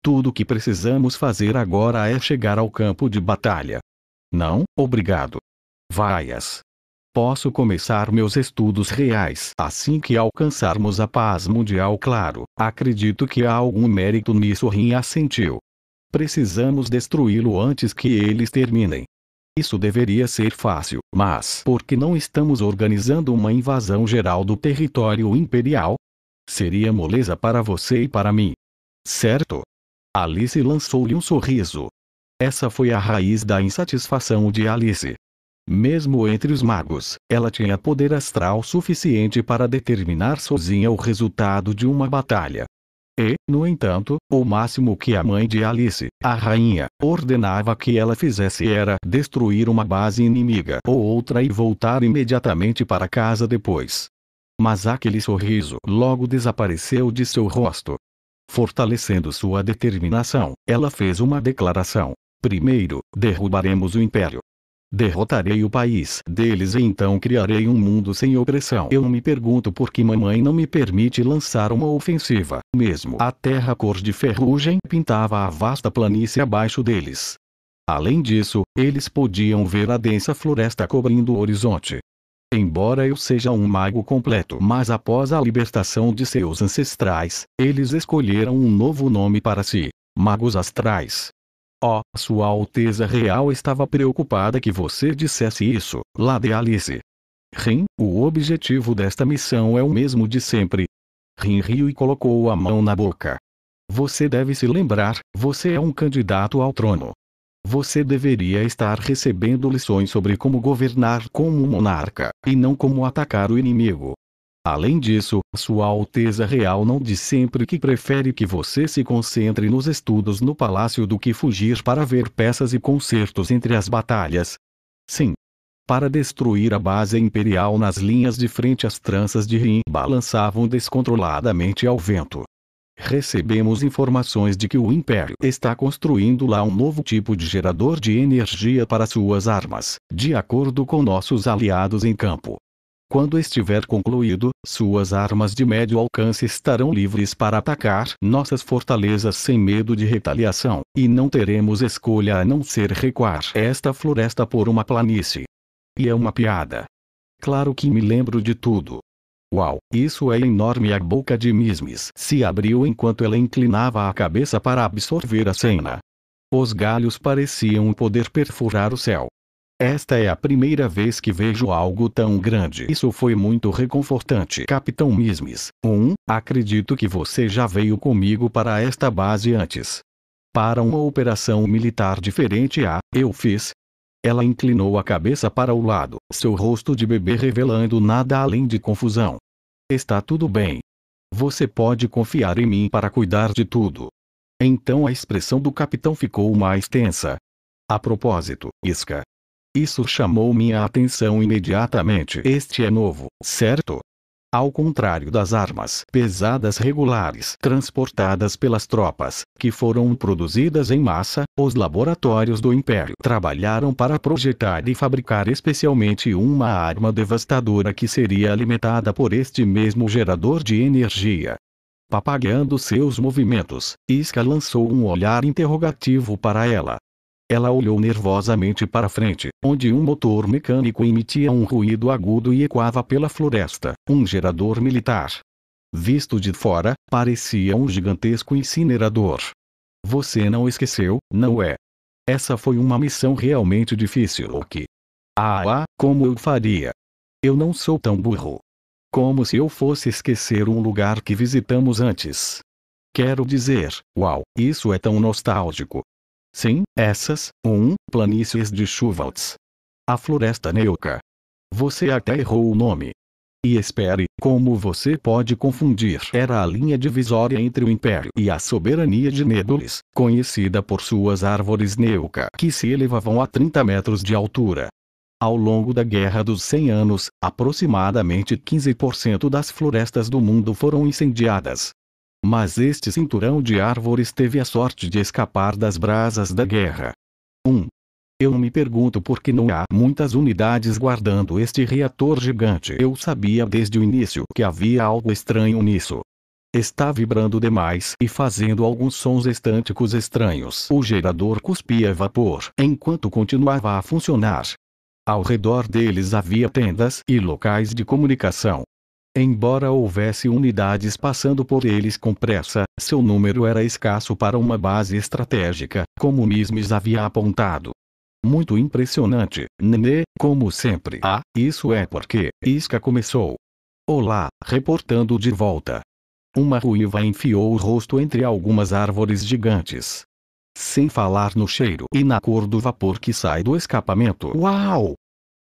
Tudo o que precisamos fazer agora é chegar ao campo de batalha. Não, obrigado. Vaias. Posso começar meus estudos reais assim que alcançarmos a paz mundial. Claro, acredito que há algum mérito nisso. Rin assentiu. Precisamos destruí-lo antes que eles terminem. Isso deveria ser fácil, mas por que não estamos organizando uma invasão geral do território imperial? Seria moleza para você e para mim. Certo? Alice lançou-lhe um sorriso. Essa foi a raiz da insatisfação de Alice. Mesmo entre os magos, ela tinha poder astral suficiente para determinar sozinha o resultado de uma batalha. E, no entanto, o máximo que a mãe de Alice, a rainha, ordenava que ela fizesse era destruir uma base inimiga ou outra e voltar imediatamente para casa depois. Mas aquele sorriso logo desapareceu de seu rosto. Fortalecendo sua determinação, ela fez uma declaração. Primeiro, derrubaremos o Império. Derrotarei o país deles e então criarei um mundo sem opressão. Eu me pergunto por que mamãe não me permite lançar uma ofensiva. Mesmo a terra cor de ferrugem pintava a vasta planície abaixo deles. Além disso, eles podiam ver a densa floresta cobrindo o horizonte. Embora eu seja um mago completo, mas após a libertação de seus ancestrais, eles escolheram um novo nome para si: Magos Astrais. Oh, Sua Alteza Real estava preocupada que você dissesse isso, Lady Alice. Rin, o objetivo desta missão é o mesmo de sempre. Rin riu e colocou a mão na boca. Você deve se lembrar, você é um candidato ao trono. Você deveria estar recebendo lições sobre como governar como um monarca, e não como atacar o inimigo. Além disso, Sua Alteza Real não diz sempre que prefere que você se concentre nos estudos no palácio do que fugir para ver peças e concertos entre as batalhas. Sim. Para destruir a base imperial nas linhas de frente, as tranças de Rin balançavam descontroladamente ao vento. Recebemos informações de que o Império está construindo lá um novo tipo de gerador de energia para suas armas, de acordo com nossos aliados em campo. Quando estiver concluído, suas armas de médio alcance estarão livres para atacar nossas fortalezas sem medo de retaliação, e não teremos escolha a não ser recuar esta floresta por uma planície. E é uma piada. Claro que me lembro de tudo. Uau, isso é enorme! A boca de Mismis se abriu enquanto ela inclinava a cabeça para absorver a cena. Os galhos pareciam poder perfurar o céu. Esta é a primeira vez que vejo algo tão grande. Isso foi muito reconfortante, Capitão Mismis. Acredito que você já veio comigo para esta base antes. Para uma operação militar diferente eu fiz. Ela inclinou a cabeça para o lado, seu rosto de bebê revelando nada além de confusão. Está tudo bem. Você pode confiar em mim para cuidar de tudo. Então a expressão do capitão ficou mais tensa. A propósito, Isca. Isso chamou minha atenção imediatamente. Este é novo, certo? Ao contrário das armas pesadas regulares transportadas pelas tropas, que foram produzidas em massa, os laboratórios do Império trabalharam para projetar e fabricar especialmente uma arma devastadora que seria alimentada por este mesmo gerador de energia. Papagueando seus movimentos, Iska lançou um olhar interrogativo para ela. Ela olhou nervosamente para frente, onde um motor mecânico emitia um ruído agudo e ecoava pela floresta, um gerador militar. Visto de fora, parecia um gigantesco incinerador. Você não esqueceu, não é? Essa foi uma missão realmente difícil, ok? Como eu faria? Eu não sou tão burro. Como se eu fosse esquecer um lugar que visitamos antes. Quero dizer, uau, isso é tão nostálgico. Sim, essas, planícies de Chuvaltz. A Floresta Neuca. Você até errou o nome. E espere, como você pode confundir? Era a linha divisória entre o Império e a soberania de Nédolis, conhecida por suas árvores Neuca, que se elevavam a 30 metros de altura. Ao longo da Guerra dos 100 Anos, aproximadamente 15% das florestas do mundo foram incendiadas. Mas este cinturão de árvores teve a sorte de escapar das brasas da guerra. Eu me pergunto por que não há muitas unidades guardando este reator gigante. Eu sabia desde o início que havia algo estranho nisso. Está vibrando demais e fazendo alguns sons estânticos estranhos. O gerador cuspia vapor enquanto continuava a funcionar. Ao redor deles havia tendas e locais de comunicação. Embora houvesse unidades passando por eles com pressa, seu número era escasso para uma base estratégica, como Nismes havia apontado. Muito impressionante, Nenê, como sempre. Isso é porque Iska começou. Olá, reportando de volta. Uma ruiva enfiou o rosto entre algumas árvores gigantes. Sem falar no cheiro e na cor do vapor que sai do escapamento. Uau!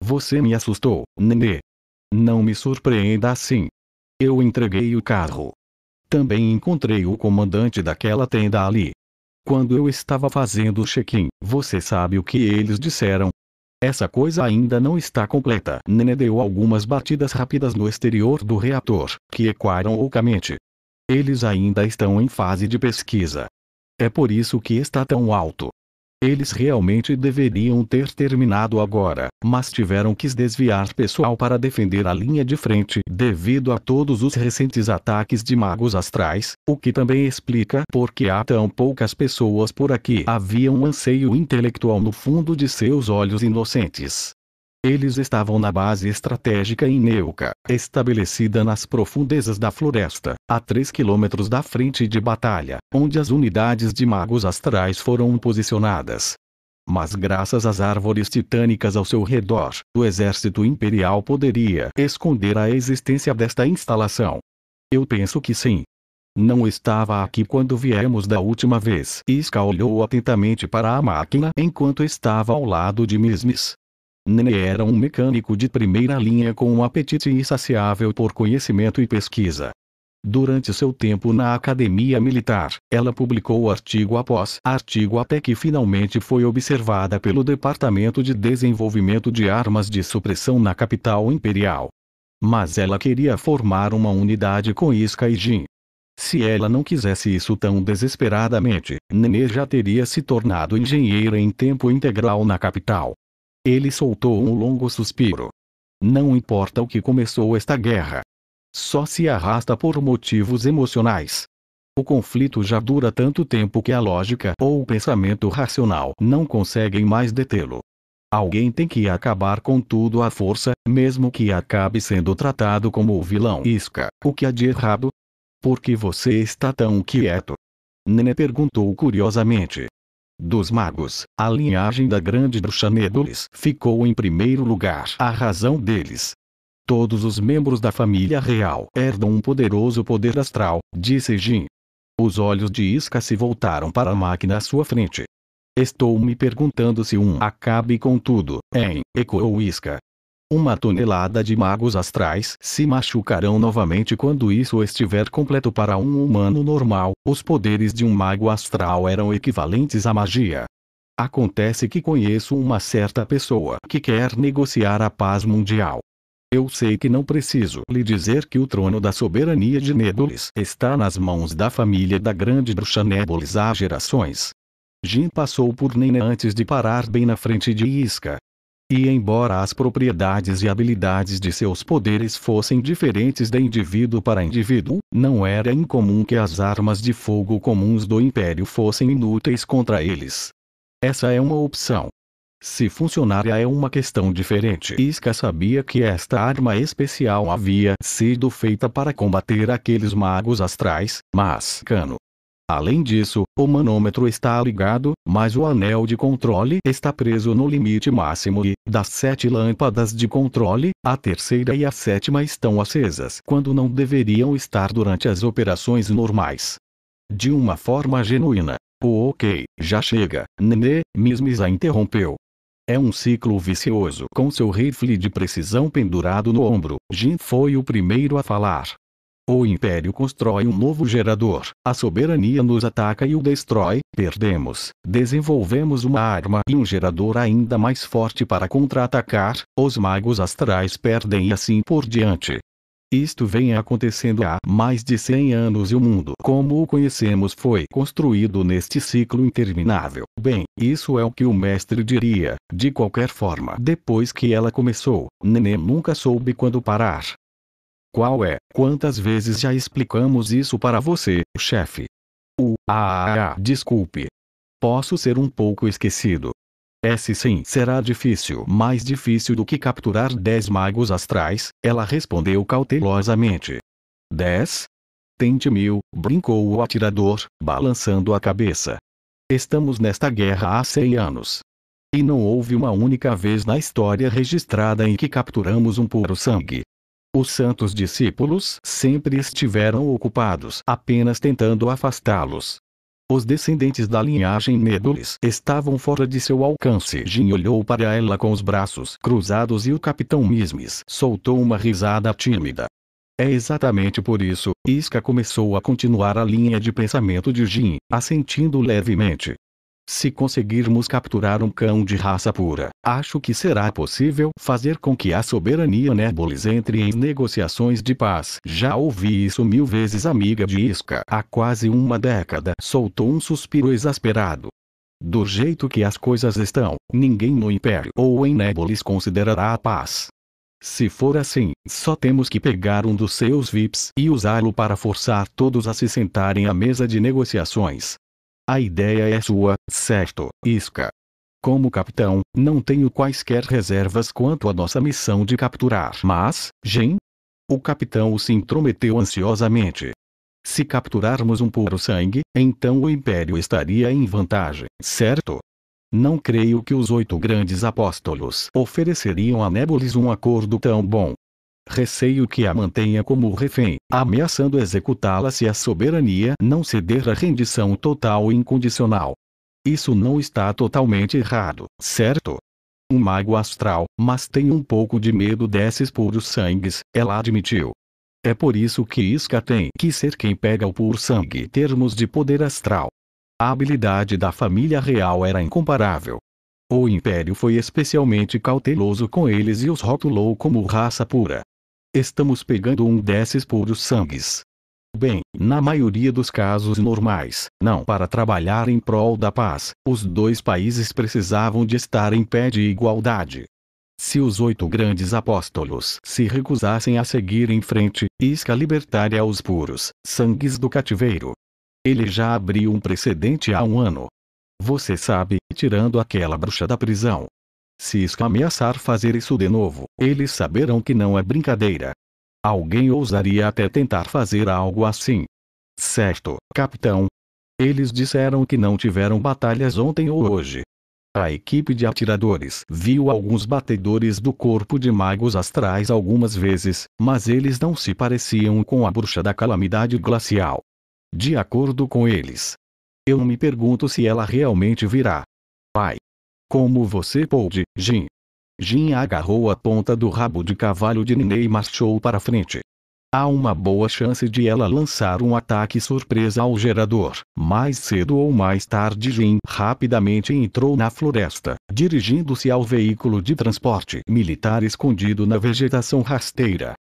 Você me assustou, Nenê. Não me surpreenda assim. Eu entreguei o carro. Também encontrei o comandante daquela tenda ali. Quando eu estava fazendo o check-in, você sabe o que eles disseram? Essa coisa ainda não está completa. Nenê deu algumas batidas rápidas no exterior do reator, que ecoaram loucamente. Eles ainda estão em fase de pesquisa. É por isso que está tão alto. Eles realmente deveriam ter terminado agora, mas tiveram que desviar pessoal para defender a linha de frente devido a todos os recentes ataques de magos astrais, o que também explica por que há tão poucas pessoas por aqui. Havia um anseio intelectual no fundo de seus olhos inocentes. Eles estavam na base estratégica em Neuca, estabelecida nas profundezas da floresta, a 3 quilômetros da frente de batalha, onde as unidades de magos astrais foram posicionadas. Mas graças às árvores titânicas ao seu redor, o exército imperial poderia esconder a existência desta instalação. Eu penso que sim. Não estava aqui quando viemos da última vez. Iska olhou atentamente para a máquina enquanto estava ao lado de Nismes. Nenê era um mecânico de primeira linha com um apetite insaciável por conhecimento e pesquisa. Durante seu tempo na academia militar, ela publicou artigo após artigo até que finalmente foi observada pelo Departamento de Desenvolvimento de Armas de Supressão na capital imperial. Mas ela queria formar uma unidade com Iska e Jin. Se ela não quisesse isso tão desesperadamente, Nenê já teria se tornado engenheira em tempo integral na capital. Ele soltou um longo suspiro. Não importa o que começou esta guerra. Só se arrasta por motivos emocionais. O conflito já dura tanto tempo que a lógica ou o pensamento racional não conseguem mais detê-lo. Alguém tem que acabar com tudo à força, mesmo que acabe sendo tratado como o vilão. Iska, o que há de errado? Por que você está tão quieto? Nenê perguntou curiosamente. Dos magos, a linhagem da grande bruxa Nédolis ficou em primeiro lugar. A razão deles. Todos os membros da família real herdam um poderoso poder astral, disse Jin. Os olhos de Iska se voltaram para a máquina à sua frente. Estou me perguntando se acabe com tudo, hein? Ecoou Iska. 1 tonelada de magos astrais se machucarão novamente quando isso estiver completo para um humano normal. Os poderes de um mago astral eram equivalentes à magia. Acontece que conheço uma certa pessoa que quer negociar a paz mundial. Eu sei que não preciso lhe dizer que o trono da soberania de Nédolis está nas mãos da família da grande bruxa Nédolis há gerações. Jin passou por Nenê antes de parar bem na frente de Iska. E embora as propriedades e habilidades de seus poderes fossem diferentes de indivíduo para indivíduo, não era incomum que as armas de fogo comuns do Império fossem inúteis contra eles. Essa é uma opção. Se funcionaria é uma questão diferente. Iska sabia que esta arma especial havia sido feita para combater aqueles magos astrais, mas cano. Além disso, o manômetro está ligado, mas o anel de controle está preso no limite máximo e, das 7 lâmpadas de controle, a terceira e a sétima estão acesas quando não deveriam estar durante as operações normais. De uma forma genuína. Ok, já chega, Nenê, Mismis a interrompeu. É um ciclo vicioso. Com seu rifle de precisão pendurado no ombro, Jin foi o primeiro a falar. O Império constrói um novo gerador, a soberania nos ataca e o destrói, perdemos. Desenvolvemos uma arma e um gerador ainda mais forte para contra-atacar, os magos astrais perdem e assim por diante. Isto vem acontecendo há mais de 100 anos e o mundo como o conhecemos foi construído neste ciclo interminável. Bem, isso é o que o mestre diria. De qualquer forma, depois que ela começou, Nenê nunca soube quando parar. Quantas vezes já explicamos isso para você, chefe? Desculpe. Posso ser um pouco esquecido. Esse sim será difícil. Mais difícil do que capturar 10 magos astrais, ela respondeu cautelosamente. 10? Tente 1000, brincou o atirador, balançando a cabeça. Estamos nesta guerra há 100 anos. E não houve uma única vez na história registrada em que capturamos um puro sangue. Os santos discípulos sempre estiveram ocupados apenas tentando afastá-los. Os descendentes da linhagem Nebulis estavam fora de seu alcance. Jin olhou para ela com os braços cruzados e o capitão Mismis soltou uma risada tímida. É exatamente por isso, Iska começou a continuar a linha de pensamento de Jin, assentindo levemente. Se conseguirmos capturar um cão de raça pura, acho que será possível fazer com que a soberania Nebulis entre em negociações de paz. Já ouvi isso 1000 vezes, amiga de Iska. Há quase uma década. Soltou um suspiro exasperado. Do jeito que as coisas estão, ninguém no Império ou em Nebulis considerará a paz. Se for assim, só temos que pegar um dos seus VIPs e usá-lo para forçar todos a se sentarem à mesa de negociações. A ideia é sua, certo, Iska? Como capitão, não tenho quaisquer reservas quanto à nossa missão de capturar. Mas, Jin? O capitão se intrometeu ansiosamente. Se capturarmos um puro sangue, então o Império estaria em vantagem, certo? Não creio que os 8 grandes apóstolos ofereceriam a Nebulis um acordo tão bom. Receio que a mantenha como refém, ameaçando executá-la se a soberania não ceder à rendição total e incondicional. Isso não está totalmente errado, certo? Um mago astral, mas tenho um pouco de medo desses puros sangues, ela admitiu. É por isso que Iska tem que ser quem pega o puro sangue em termos de poder astral. A habilidade da família real era incomparável. O Império foi especialmente cauteloso com eles e os rotulou como raça pura. Estamos pegando um desses puros sangues. Bem, na maioria dos casos normais, não. Para trabalhar em prol da paz, os 2 países precisavam de estar em pé de igualdade. Se os 8 grandes apóstolos se recusassem a seguir em frente, Iska libertaria os puros sangues do cativeiro. Ele já abriu um precedente há 1 ano. Você sabe, tirando aquela bruxa da prisão. Se Iska ameaçar fazer isso de novo, eles saberão que não é brincadeira. Alguém ousaria até tentar fazer algo assim. Certo, capitão? Eles disseram que não tiveram batalhas ontem ou hoje. A equipe de atiradores viu alguns batedores do corpo de magos astrais algumas vezes, mas eles não se pareciam com a bruxa da calamidade glacial. De acordo com eles. Eu me pergunto se ela realmente virá. Pai. Como você pôde, Jin? Jin agarrou a ponta do rabo de cavalo de Nenê e marchou para frente. Há uma boa chance de ela lançar um ataque surpresa ao gerador. Mais cedo ou mais tarde Jin rapidamente entrou na floresta, dirigindo-se ao veículo de transporte militar escondido na vegetação rasteira.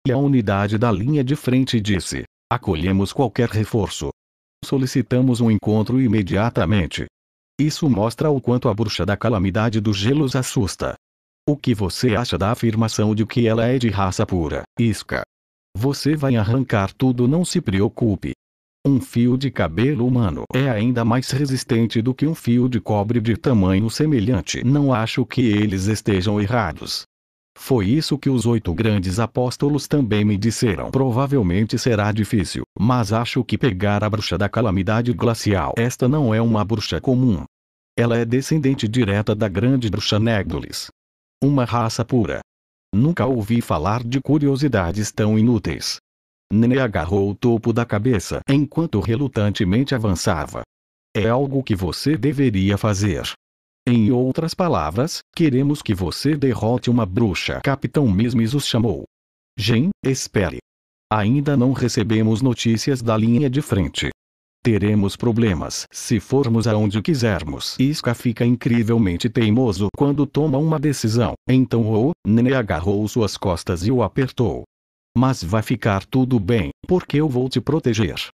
E a unidade da linha de frente disse: acolhemos qualquer reforço. Solicitamos um encontro imediatamente. Isso mostra o quanto a bruxa da calamidade do gelo os assusta. O que você acha da afirmação de que ela é de raça pura, Isca? Você vai arrancar tudo, não se preocupe. Um fio de cabelo humano é ainda mais resistente do que um fio de cobre de tamanho semelhante. Não acho que eles estejam errados. Foi isso que os 8 grandes apóstolos também me disseram. Provavelmente será difícil, mas acho que pegar a bruxa da calamidade glacial. Esta não é uma bruxa comum. Ela é descendente direta da grande bruxa Négdolis. Uma raça pura. Nunca ouvi falar de curiosidades tão inúteis. Nene agarrou o topo da cabeça enquanto relutantemente avançava. É algo que você deveria fazer. Em outras palavras, queremos que você derrote uma bruxa. Capitão Mismis os chamou. Jin, espere. Ainda não recebemos notícias da linha de frente. Teremos problemas se formos aonde quisermos. Isca fica incrivelmente teimoso quando toma uma decisão. Então Nene agarrou suas costas e o apertou. Mas vai ficar tudo bem, porque eu vou te proteger.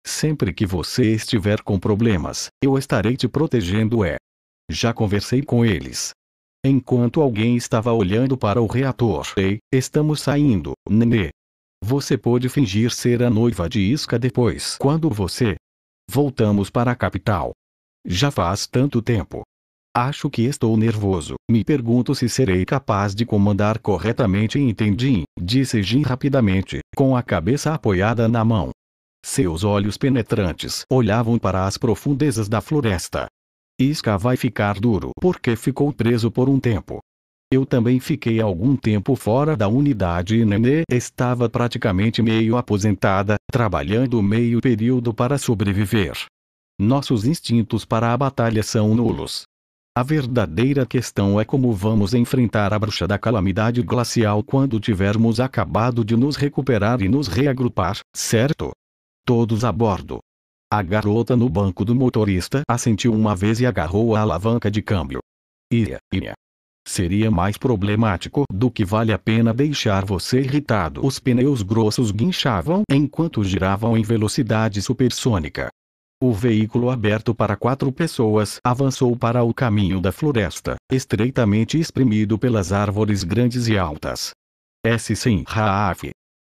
Sempre que você estiver com problemas, eu estarei te protegendo. Já conversei com eles. Enquanto alguém estava olhando para o reator. Ei, estamos saindo, Nene. Você pode fingir ser a noiva de Isca depois. Quando você... Voltamos para a capital. Já faz tanto tempo. Acho que estou nervoso. Me pergunto se serei capaz de comandar corretamente. Entendi, disse Jin rapidamente, com a cabeça apoiada na mão. Seus olhos penetrantes olhavam para as profundezas da floresta. Isca vai ficar duro porque ficou preso por um tempo. Eu também fiquei algum tempo fora da unidade e Nene estava praticamente meio aposentada, trabalhando meio período para sobreviver. Nossos instintos para a batalha são nulos. A verdadeira questão é como vamos enfrentar a bruxa da calamidade glacial quando tivermos acabado de nos recuperar e nos reagrupar, certo? Todos a bordo. A garota no banco do motorista assentiu uma vez e agarrou a alavanca de câmbio. Ia. Seria mais problemático do que vale a pena deixar você irritado. Os pneus grossos guinchavam enquanto giravam em velocidade supersônica. O veículo aberto para 4 pessoas avançou para o caminho da floresta, estreitamente espremido pelas árvores grandes e altas. Sim, Raaf.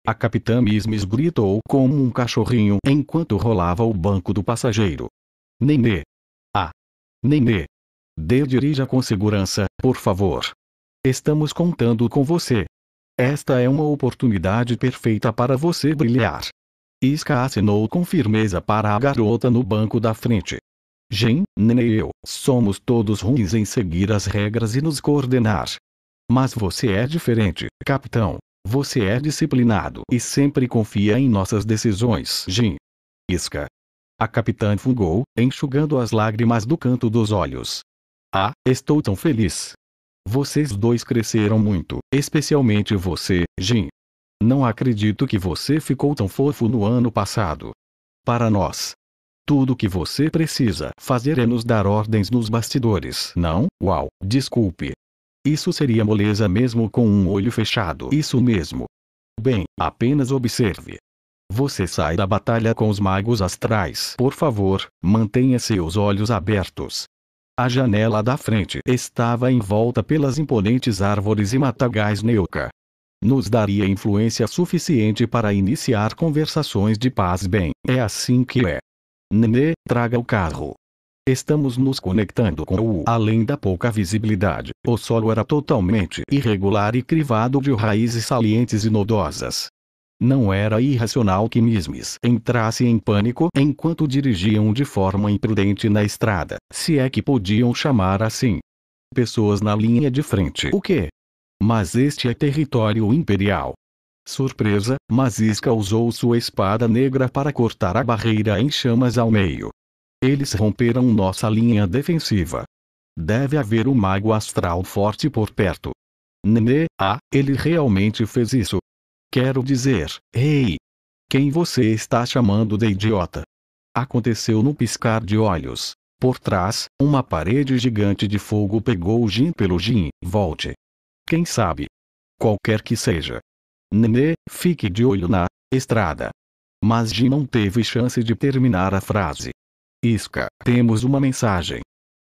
A capitã Mismis gritou como um cachorrinho enquanto rolava o banco do passageiro. Nene. Nene. Dirija com segurança, por favor. Estamos contando com você. Esta é uma oportunidade perfeita para você brilhar. Isca acenou com firmeza para a garota no banco da frente. Jin, Nene e eu somos todos ruins em seguir as regras e nos coordenar. Mas você é diferente, capitão. Você é disciplinado e sempre confia em nossas decisões. Jin. Isca. A capitã fungou, enxugando as lágrimas do canto dos olhos. Estou tão feliz. Vocês dois cresceram muito, especialmente você, Jin. Não acredito que você ficou tão fofo no ano passado. Para nós. Tudo que você precisa fazer é nos dar ordens nos bastidores. Não? Uau, desculpe. Isso seria moleza mesmo com um olho fechado. Isso mesmo. Bem, apenas observe. Você sai da batalha com os magos astrais. Por favor, mantenha seus olhos abertos. A janela da frente estava envolta pelas imponentes árvores e matagais Neuka. Nos daria influência suficiente para iniciar conversações de paz. Bem, é assim que é. Nene, traga o carro. Estamos nos conectando com o. Além da pouca visibilidade, o solo era totalmente irregular e crivado de raízes salientes e nodosas. Não era irracional que Mismis entrasse em pânico enquanto dirigiam de forma imprudente na estrada, se é que podiam chamar assim. Pessoas na linha de frente. O quê? Mas este é território imperial. Surpresa, mas Isca usou sua espada negra para cortar a barreira em chamas ao meio. Eles romperam nossa linha defensiva. Deve haver um mago astral forte por perto. Nene, ele realmente fez isso. Quero dizer, ei! Quem você está chamando de idiota? Aconteceu no piscar de olhos. Por trás, uma parede gigante de fogo pegou Jin pelo Jin. Volte. Quem sabe? Qualquer que seja. Nene, fique de olho na estrada. Mas Jin não teve chance de terminar a frase. Isca, temos uma mensagem.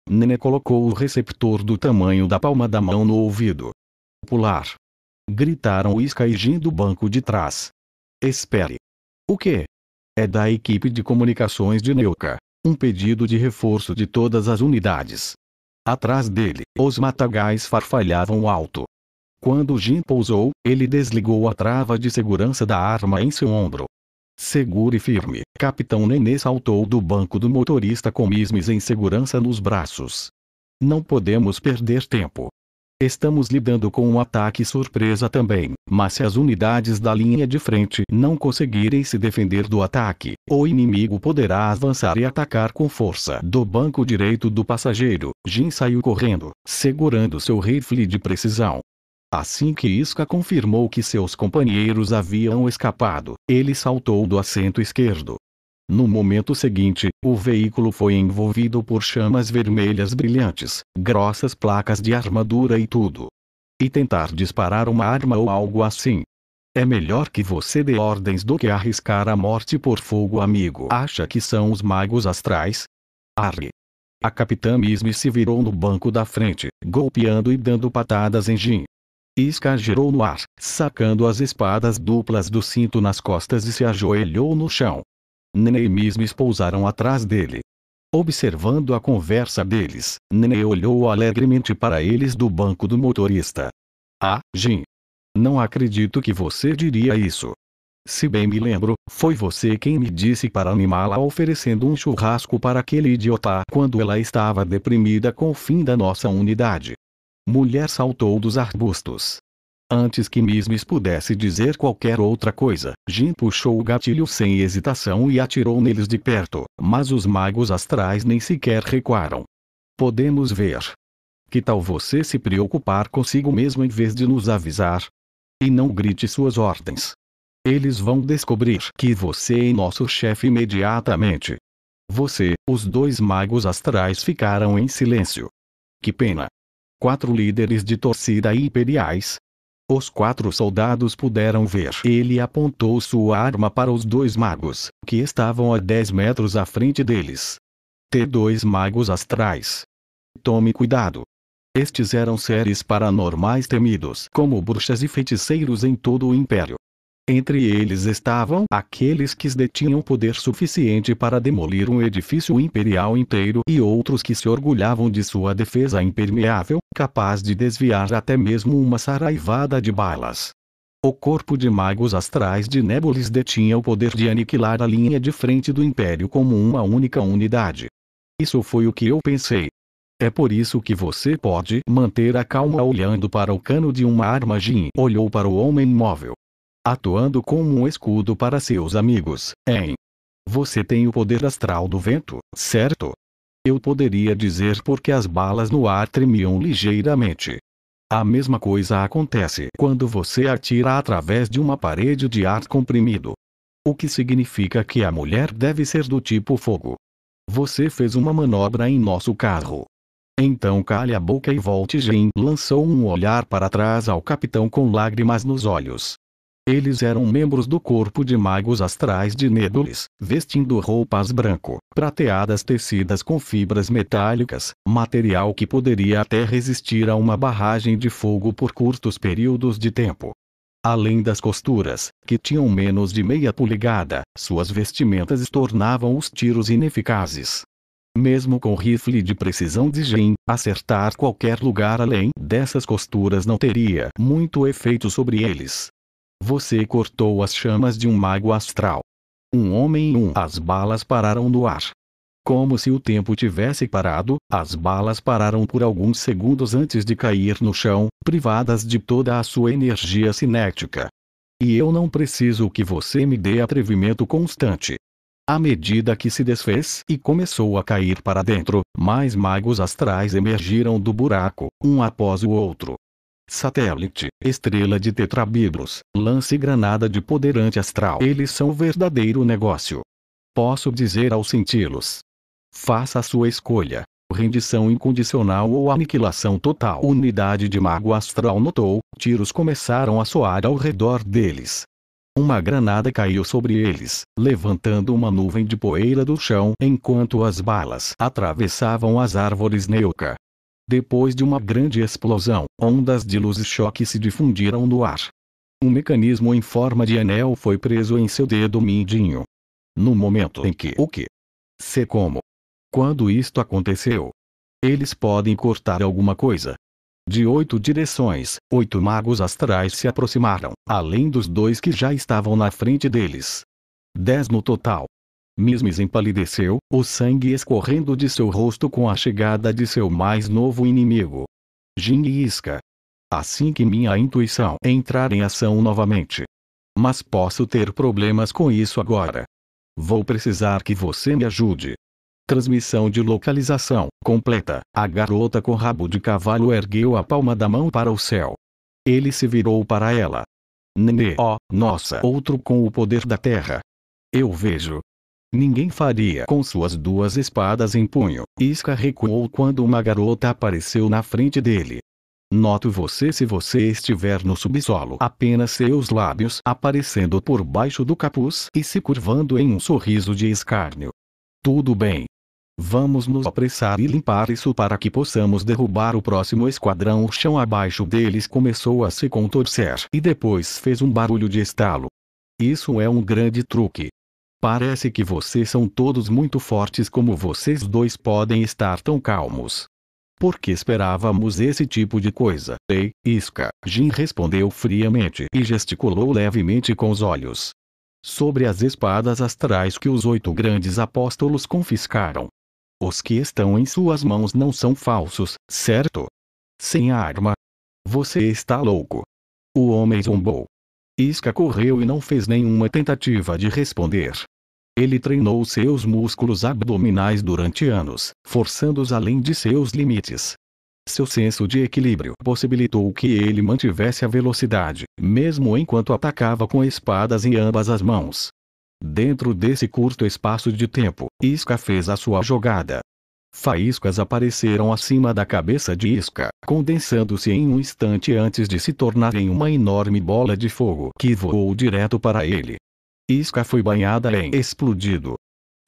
Nene colocou o receptor do tamanho da palma da mão no ouvido. pular! Gritaram Iska e Jin do banco de trás. Espere! O quê? É da equipe de comunicações de Neuka. Um pedido de reforço de todas as unidades. Atrás dele, os matagais farfalhavam alto. Quando Jin pousou, ele desligou a trava de segurança da arma em seu ombro. Seguro e firme, Capitão Nenê saltou do banco do motorista com Mismes em segurança nos braços. Não podemos perder tempo. Estamos lidando com um ataque surpresa também, mas se as unidades da linha de frente não conseguirem se defender do ataque, o inimigo poderá avançar e atacar com força. Do banco direito do passageiro, Jin saiu correndo, segurando seu rifle de precisão. Assim que Iska confirmou que seus companheiros haviam escapado, ele saltou do assento esquerdo. No momento seguinte, o veículo foi envolvido por chamas vermelhas brilhantes, grossas placas de armadura e tudo. E tentar disparar uma arma ou algo assim. É melhor que você dê ordens do que arriscar a morte por fogo, amigo. Acha que são os magos astrais? Arre! A capitã Misme se virou no banco da frente, golpeando e dando patadas em Jin. Iska girou no ar, sacando as espadas duplas do cinto nas costas e se ajoelhou no chão. Nenê e Mismes pousaram atrás dele. Observando a conversa deles, Nenê olhou alegremente para eles do banco do motorista. Ah, Jin! Não acredito que você diria isso. Se bem me lembro, foi você quem me disse para animá-la oferecendo um churrasco para aquele idiota quando ela estava deprimida com o fim da nossa unidade. Mulher saltou dos arbustos. Antes que Mismes pudesse dizer qualquer outra coisa, Jin puxou o gatilho sem hesitação e atirou neles de perto, mas os magos astrais nem sequer recuaram. Podemos ver. Que tal você se preocupar consigo mesmo em vez de nos avisar? E não grite suas ordens. Eles vão descobrir que você é nosso chefe imediatamente. Você, os dois magos astrais ficaram em silêncio. Que pena. 4 líderes de torcida imperiais. Os 4 soldados puderam ver. Ele apontou sua arma para os 2 magos, que estavam a 10 metros à frente deles. T2 magos astrais. Tome cuidado. Estes eram seres paranormais temidos como bruxas e feiticeiros em todo o Império. Entre eles estavam aqueles que detinham poder suficiente para demolir um edifício imperial inteiro e outros que se orgulhavam de sua defesa impermeável, capaz de desviar até mesmo uma saraivada de balas. O corpo de magos astrais de Nébulis detinha o poder de aniquilar a linha de frente do Império como uma única unidade. Isso foi o que eu pensei. É por isso que você pode manter a calma olhando para o cano de uma arma. Jin olhou para o homem imóvel. Atuando como um escudo para seus amigos, hein? Você tem o poder astral do vento, certo? Eu poderia dizer porque as balas no ar tremiam ligeiramente. A mesma coisa acontece quando você atira através de uma parede de ar comprimido. O que significa que a mulher deve ser do tipo fogo. Você fez uma manobra em nosso carro. Então cale a boca e volte. Jin lançou um olhar para trás ao capitão com lágrimas nos olhos. Eles eram membros do corpo de magos astrais de Nébulis, vestindo roupas branco-prateadas tecidas com fibras metálicas, material que poderia até resistir a uma barragem de fogo por curtos períodos de tempo. Além das costuras, que tinham menos de meia polegada, suas vestimentas tornavam os tiros ineficazes. Mesmo com o rifle de precisão de Jin, acertar qualquer lugar além dessas costuras não teria muito efeito sobre eles. Você cortou as chamas de um mago astral. Um homem e as balas pararam no ar. Como se o tempo tivesse parado, as balas pararam por alguns segundos antes de cair no chão, privadas de toda a sua energia cinética. E eu não preciso que você me dê atrevimento constante. À medida que se desfez e começou a cair para dentro, mais magos astrais emergiram do buraco, um após o outro. Satélite, estrela de tetrabiblos, lance-granada de poder anti-astral. Eles são verdadeiro negócio. Posso dizer ao senti-los. Faça a sua escolha. Rendição incondicional ou aniquilação total. Unidade de mago astral notou, tiros começaram a soar ao redor deles. Uma granada caiu sobre eles, levantando uma nuvem de poeira do chão enquanto as balas atravessavam as árvores Neuka. Depois de uma grande explosão, ondas de luz-choque se difundiram no ar. Um mecanismo em forma de anel foi preso em seu dedo mindinho. No momento em que o que? Se como? Quando isto aconteceu? Eles podem cortar alguma coisa. De 8 direções, 8 magos astrais se aproximaram, além dos 2 que já estavam na frente deles. 10 no total. Mismis empalideceu, o sangue escorrendo de seu rosto com a chegada de seu mais novo inimigo. Jin e Iska. Assim que minha intuição entrar em ação novamente. Mas posso ter problemas com isso agora. Vou precisar que você me ajude. Transmissão de localização completa. A garota com rabo de cavalo ergueu a palma da mão para o céu. Ele se virou para ela. Nenê, oh, nossa, outro com o poder da terra. Eu vejo. Ninguém faria com suas 2 espadas em punho. Iska recuou quando uma garota apareceu na frente dele. Noto você se você estiver no subsolo. Apenas seus lábios aparecendo por baixo do capuz e se curvando em um sorriso de escárnio. Tudo bem. Vamos nos apressar e limpar isso para que possamos derrubar o próximo esquadrão. O chão abaixo deles começou a se contorcer e depois fez um barulho de estalo. Isso é um grande truque. Parece que vocês são todos muito fortes. Como vocês 2 podem estar tão calmos? Porque esperávamos esse tipo de coisa. Ei, Iska, Jin respondeu friamente e gesticulou levemente com os olhos. Sobre as espadas astrais que os 8 grandes apóstolos confiscaram. Os que estão em suas mãos não são falsos, certo? Sem arma. Você está louco. O homem zombou. Iska correu e não fez nenhuma tentativa de responder. Ele treinou seus músculos abdominais durante anos, forçando-os além de seus limites. Seu senso de equilíbrio possibilitou que ele mantivesse a velocidade, mesmo enquanto atacava com espadas em ambas as mãos. Dentro desse curto espaço de tempo, Iska fez a sua jogada. Faíscas apareceram acima da cabeça de Iska, condensando-se em um instante antes de se tornarem uma enorme bola de fogo que voou direto para ele. Iska foi banhada em explodido.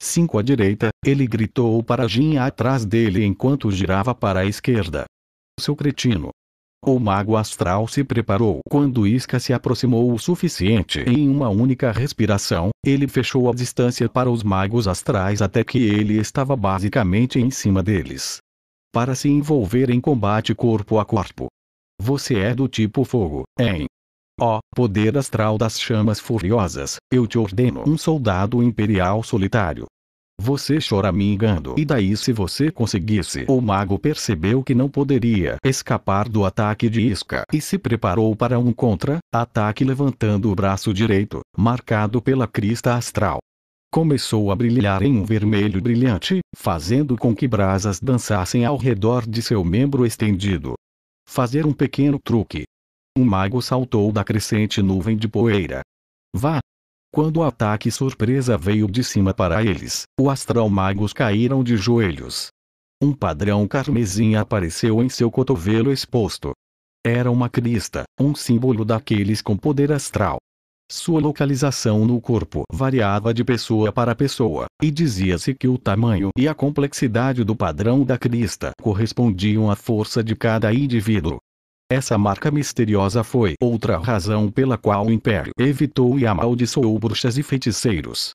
5 à direita, ele gritou para Jin atrás dele enquanto girava para a esquerda. Seu cretino. O mago astral se preparou quando Iska se aproximou o suficiente. Em uma única respiração, ele fechou a distância para os magos astrais até que ele estava basicamente em cima deles. Para se envolver em combate corpo a corpo. Você é do tipo fogo, hein? Ó, poder astral das chamas furiosas, eu te ordeno. Um soldado imperial solitário. Você choramingando. E daí se você conseguisse? O mago percebeu que não poderia escapar do ataque de Iska e se preparou para um contra-ataque levantando o braço direito, marcado pela crista astral. Começou a brilhar em um vermelho brilhante, fazendo com que brasas dançassem ao redor de seu membro estendido. Fazer um pequeno truque. O mago saltou da crescente nuvem de poeira. Vá! Quando o ataque surpresa veio de cima para eles, os astral magos caíram de joelhos. Um padrão carmesim apareceu em seu cotovelo exposto. Era uma crista, um símbolo daqueles com poder astral. Sua localização no corpo variava de pessoa para pessoa, e dizia-se que o tamanho e a complexidade do padrão da crista correspondiam à força de cada indivíduo. Essa marca misteriosa foi outra razão pela qual o Império evitou e amaldiçoou bruxas e feiticeiros.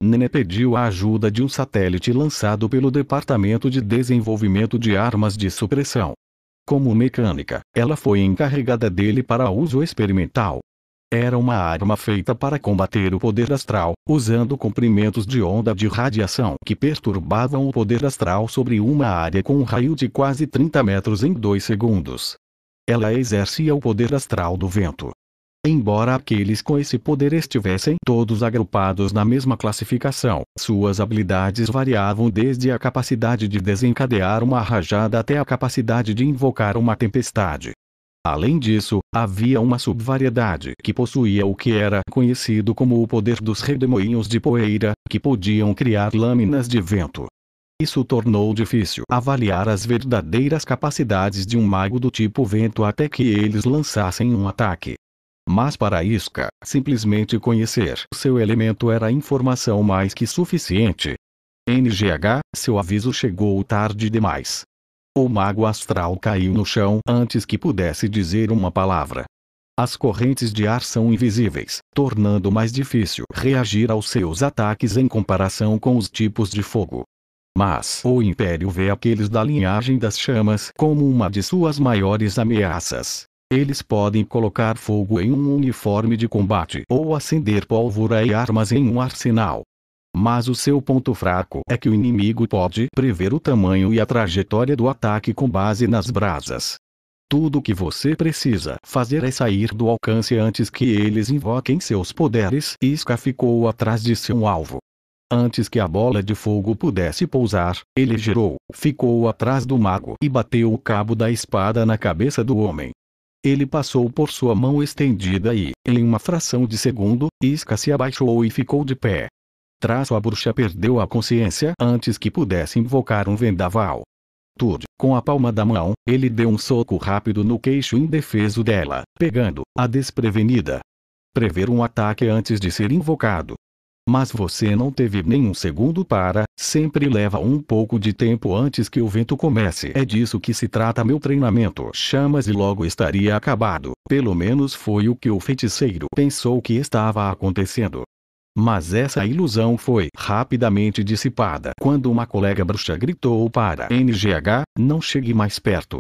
Nene pediu a ajuda de um satélite lançado pelo Departamento de Desenvolvimento de Armas de Supressão. Como mecânica, ela foi encarregada dele para uso experimental. Era uma arma feita para combater o poder astral, usando comprimentos de onda de radiação que perturbavam o poder astral sobre uma área com um raio de quase 30 metros em 2 segundos. Ela exercia o poder astral do vento. Embora aqueles com esse poder estivessem todos agrupados na mesma classificação, suas habilidades variavam desde a capacidade de desencadear uma rajada até a capacidade de invocar uma tempestade. Além disso, havia uma subvariedade que possuía o que era conhecido como o poder dos redemoinhos de poeira, que podiam criar lâminas de vento. Isso tornou difícil avaliar as verdadeiras capacidades de um mago do tipo vento até que eles lançassem um ataque. Mas para Iska, simplesmente conhecer seu elemento era informação mais que suficiente. NGH, seu aviso chegou tarde demais. O mago astral caiu no chão antes que pudesse dizer uma palavra. As correntes de ar são invisíveis, tornando mais difícil reagir aos seus ataques em comparação com os tipos de fogo. Mas o Império vê aqueles da linhagem das chamas como uma de suas maiores ameaças. Eles podem colocar fogo em um uniforme de combate ou acender pólvora e armas em um arsenal. Mas o seu ponto fraco é que o inimigo pode prever o tamanho e a trajetória do ataque com base nas brasas. Tudo o que você precisa fazer é sair do alcance antes que eles invoquem seus poderes. Isca ficou atrás de seu alvo. Antes que a bola de fogo pudesse pousar, ele girou, ficou atrás do mago e bateu o cabo da espada na cabeça do homem. Ele passou por sua mão estendida e, em uma fração de segundo, Isca se abaixou e ficou de pé. A bruxa perdeu a consciência antes que pudesse invocar um vendaval. Com a palma da mão, ele deu um soco rápido no queixo indefeso dela, pegando-a desprevenida. Prever um ataque antes de ser invocado. Mas você não teve nenhum segundo para, sempre leva um pouco de tempo antes que o vento comece. É disso que se trata meu treinamento. Chamas e logo estaria acabado. Pelo menos foi o que o feiticeiro pensou que estava acontecendo. Mas essa ilusão foi rapidamente dissipada quando uma colega bruxa gritou para NGH, não chegue mais perto.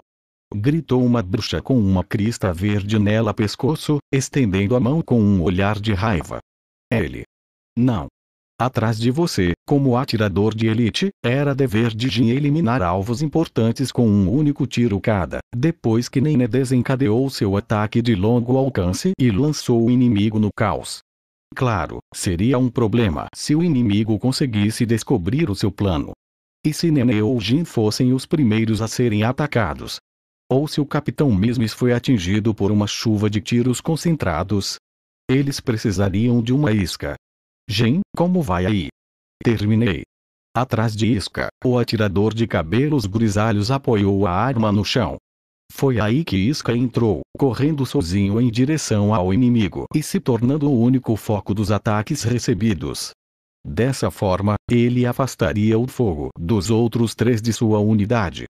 Gritou uma bruxa com uma crista verde nela pescoço, estendendo a mão com um olhar de raiva. Ele. Não. Atrás de você, como atirador de elite, era dever de Jin eliminar alvos importantes com um único tiro cada, depois que Nene desencadeou seu ataque de longo alcance e lançou o inimigo no caos. Claro, seria um problema se o inimigo conseguisse descobrir o seu plano. E se Nene ou Jin fossem os primeiros a serem atacados? Ou se o Capitão Mismis foi atingido por uma chuva de tiros concentrados? Eles precisariam de uma isca. Jin, como vai aí? Terminei. Atrás de Isca, o atirador de cabelos grisalhos apoiou a arma no chão. Foi aí que Isca entrou, correndo sozinho em direção ao inimigo e se tornando o único foco dos ataques recebidos. Dessa forma, ele afastaria o fogo dos outros 3 de sua unidade.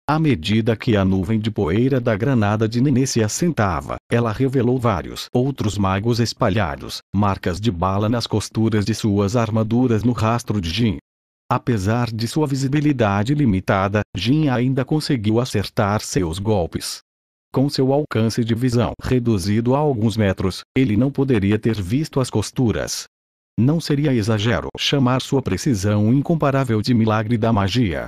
À medida que a nuvem de poeira da granada de Nene se assentava, ela revelou vários outros magos espalhados, marcas de bala nas costuras de suas armaduras no rastro de Jin. Apesar de sua visibilidade limitada, Jin ainda conseguiu acertar seus golpes. Com seu alcance de visão reduzido a alguns metros, ele não poderia ter visto as costuras. Não seria exagero chamar sua precisão incomparável de milagre da magia.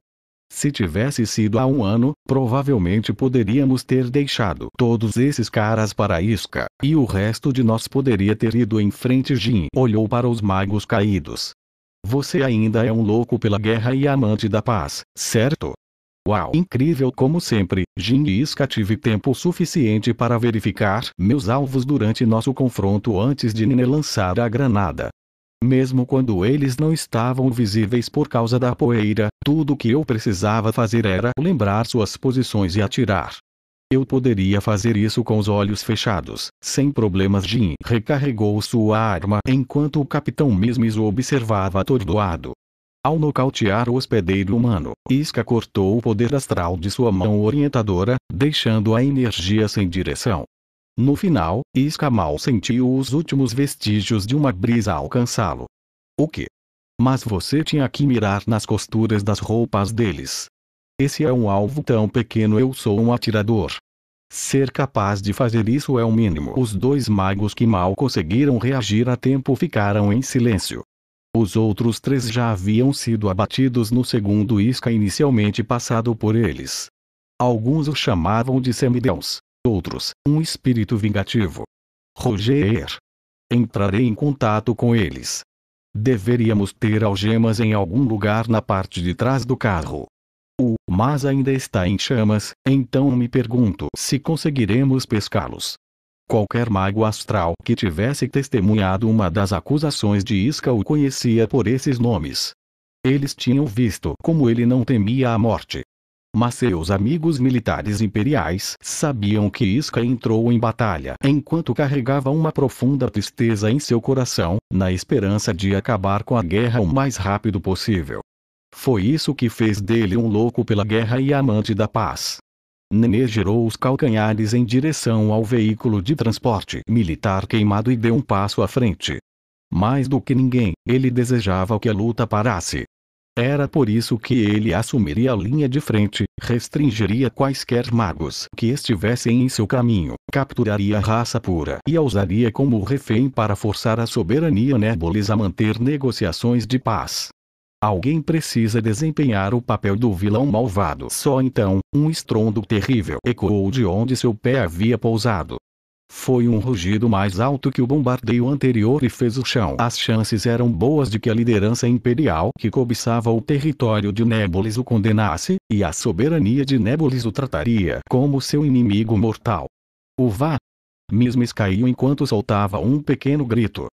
Se tivesse sido há um ano, provavelmente poderíamos ter deixado todos esses caras para Isca, e o resto de nós poderia ter ido em frente. Jin olhou para os magos caídos. Você ainda é um louco pela guerra e amante da paz, certo? Uau! Incrível como sempre, Jin e Isca tive tempo suficiente para verificar meus alvos durante nosso confronto antes de Nene lançar a granada. Mesmo quando eles não estavam visíveis por causa da poeira, tudo o que eu precisava fazer era lembrar suas posições e atirar. Eu poderia fazer isso com os olhos fechados, sem problemas. Jin recarregou sua arma enquanto o Capitão Mismis o observava atordoado. Ao nocautear o hospedeiro humano, Isca cortou o poder astral de sua mão orientadora, deixando a energia sem direção. No final, Isca mal sentiu os últimos vestígios de uma brisa alcançá-lo. O quê? Mas você tinha que mirar nas costuras das roupas deles. Esse é um alvo tão pequeno. Eu sou um atirador. Ser capaz de fazer isso é o mínimo. Os 2 magos que mal conseguiram reagir a tempo ficaram em silêncio. Os outros 3 já haviam sido abatidos no segundo Isca inicialmente passado por eles. Alguns o chamavam de semideus, outros, um espírito vingativo. Roger. Entrarei em contato com eles. Deveríamos ter algemas em algum lugar na parte de trás do carro. Mas ainda está em chamas, então me pergunto se conseguiremos pescá-los. Qualquer mago astral que tivesse testemunhado uma das acusações de Isca o conhecia por esses nomes. Eles tinham visto como ele não temia a morte. Mas seus amigos militares imperiais sabiam que Isca entrou em batalha enquanto carregava uma profunda tristeza em seu coração, na esperança de acabar com a guerra o mais rápido possível. Foi isso que fez dele um louco pela guerra e amante da paz. Nenê girou os calcanhares em direção ao veículo de transporte militar queimado e deu um passo à frente. Mais do que ninguém, ele desejava que a luta parasse. Era por isso que ele assumiria a linha de frente, restringiria quaisquer magos que estivessem em seu caminho, capturaria a raça pura e a usaria como refém para forçar a soberania Nébolis a manter negociações de paz. Alguém precisa desempenhar o papel do vilão malvado. Só então, um estrondo terrível ecoou de onde seu pé havia pousado. Foi um rugido mais alto que o bombardeio anterior e fez o chão. As chances eram boas de que a liderança imperial que cobiçava o território de Nébolis o condenasse, e a soberania de Nébolis o trataria como seu inimigo mortal. O vá! Mismes caiu enquanto soltava um pequeno grito.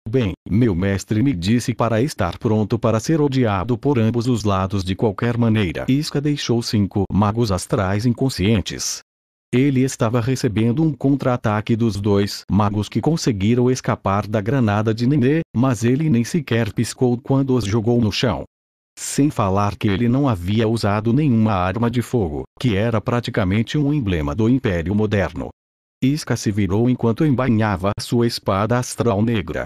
Bem, meu mestre me disse para estar pronto para ser odiado por ambos os lados de qualquer maneira. Isca deixou 5 magos astrais inconscientes. Ele estava recebendo um contra-ataque dos 2 magos que conseguiram escapar da granada de Nenê, mas ele nem sequer piscou quando os jogou no chão. Sem falar que ele não havia usado nenhuma arma de fogo, que era praticamente um emblema do Império Moderno. Isca se virou enquanto embainhava sua espada astral negra.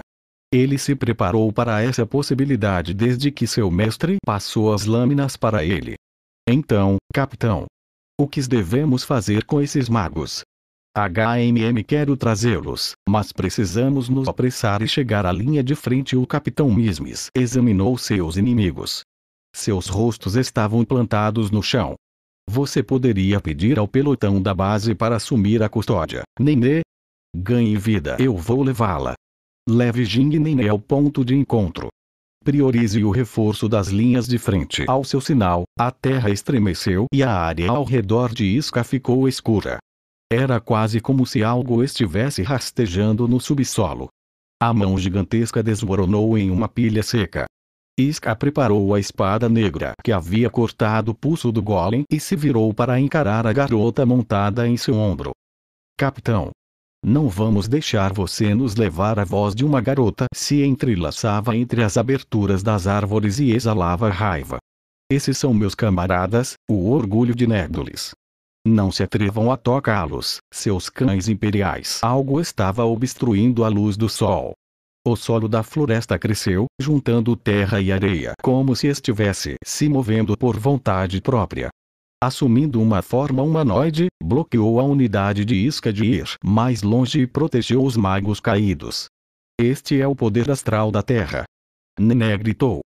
Ele se preparou para essa possibilidade desde que seu mestre passou as lâminas para ele. Então, capitão, o que devemos fazer com esses magos? Quero trazê-los, mas precisamos nos apressar e chegar à linha de frente. O capitão Mismes examinou seus inimigos. Seus rostos estavam plantados no chão. Você poderia pedir ao pelotão da base para assumir a custódia. Nenê? Ganhe vida. Eu vou levá-la. Leve Jing e Nenê ao ponto de encontro. Priorize o reforço das linhas de frente. Ao seu sinal, a terra estremeceu e a área ao redor de Isca ficou escura. Era quase como se algo estivesse rastejando no subsolo. A mão gigantesca desmoronou em uma pilha seca. Isca preparou a espada negra que havia cortado o pulso do golem e se virou para encarar a garota montada em seu ombro. Capitão! Não vamos deixar você nos levar. A voz de uma garota se entrelaçava entre as aberturas das árvores e exalava raiva. Esses são meus camaradas, o orgulho de Nébolis. Não se atrevam a tocá-los, seus cães imperiais. Algo estava obstruindo a luz do sol. O solo da floresta cresceu, juntando terra e areia, como se estivesse se movendo por vontade própria. Assumindo uma forma humanoide, bloqueou a unidade de Isca de ir mais longe e protegeu os magos caídos. Este é o poder astral da Terra. Nenê gritou.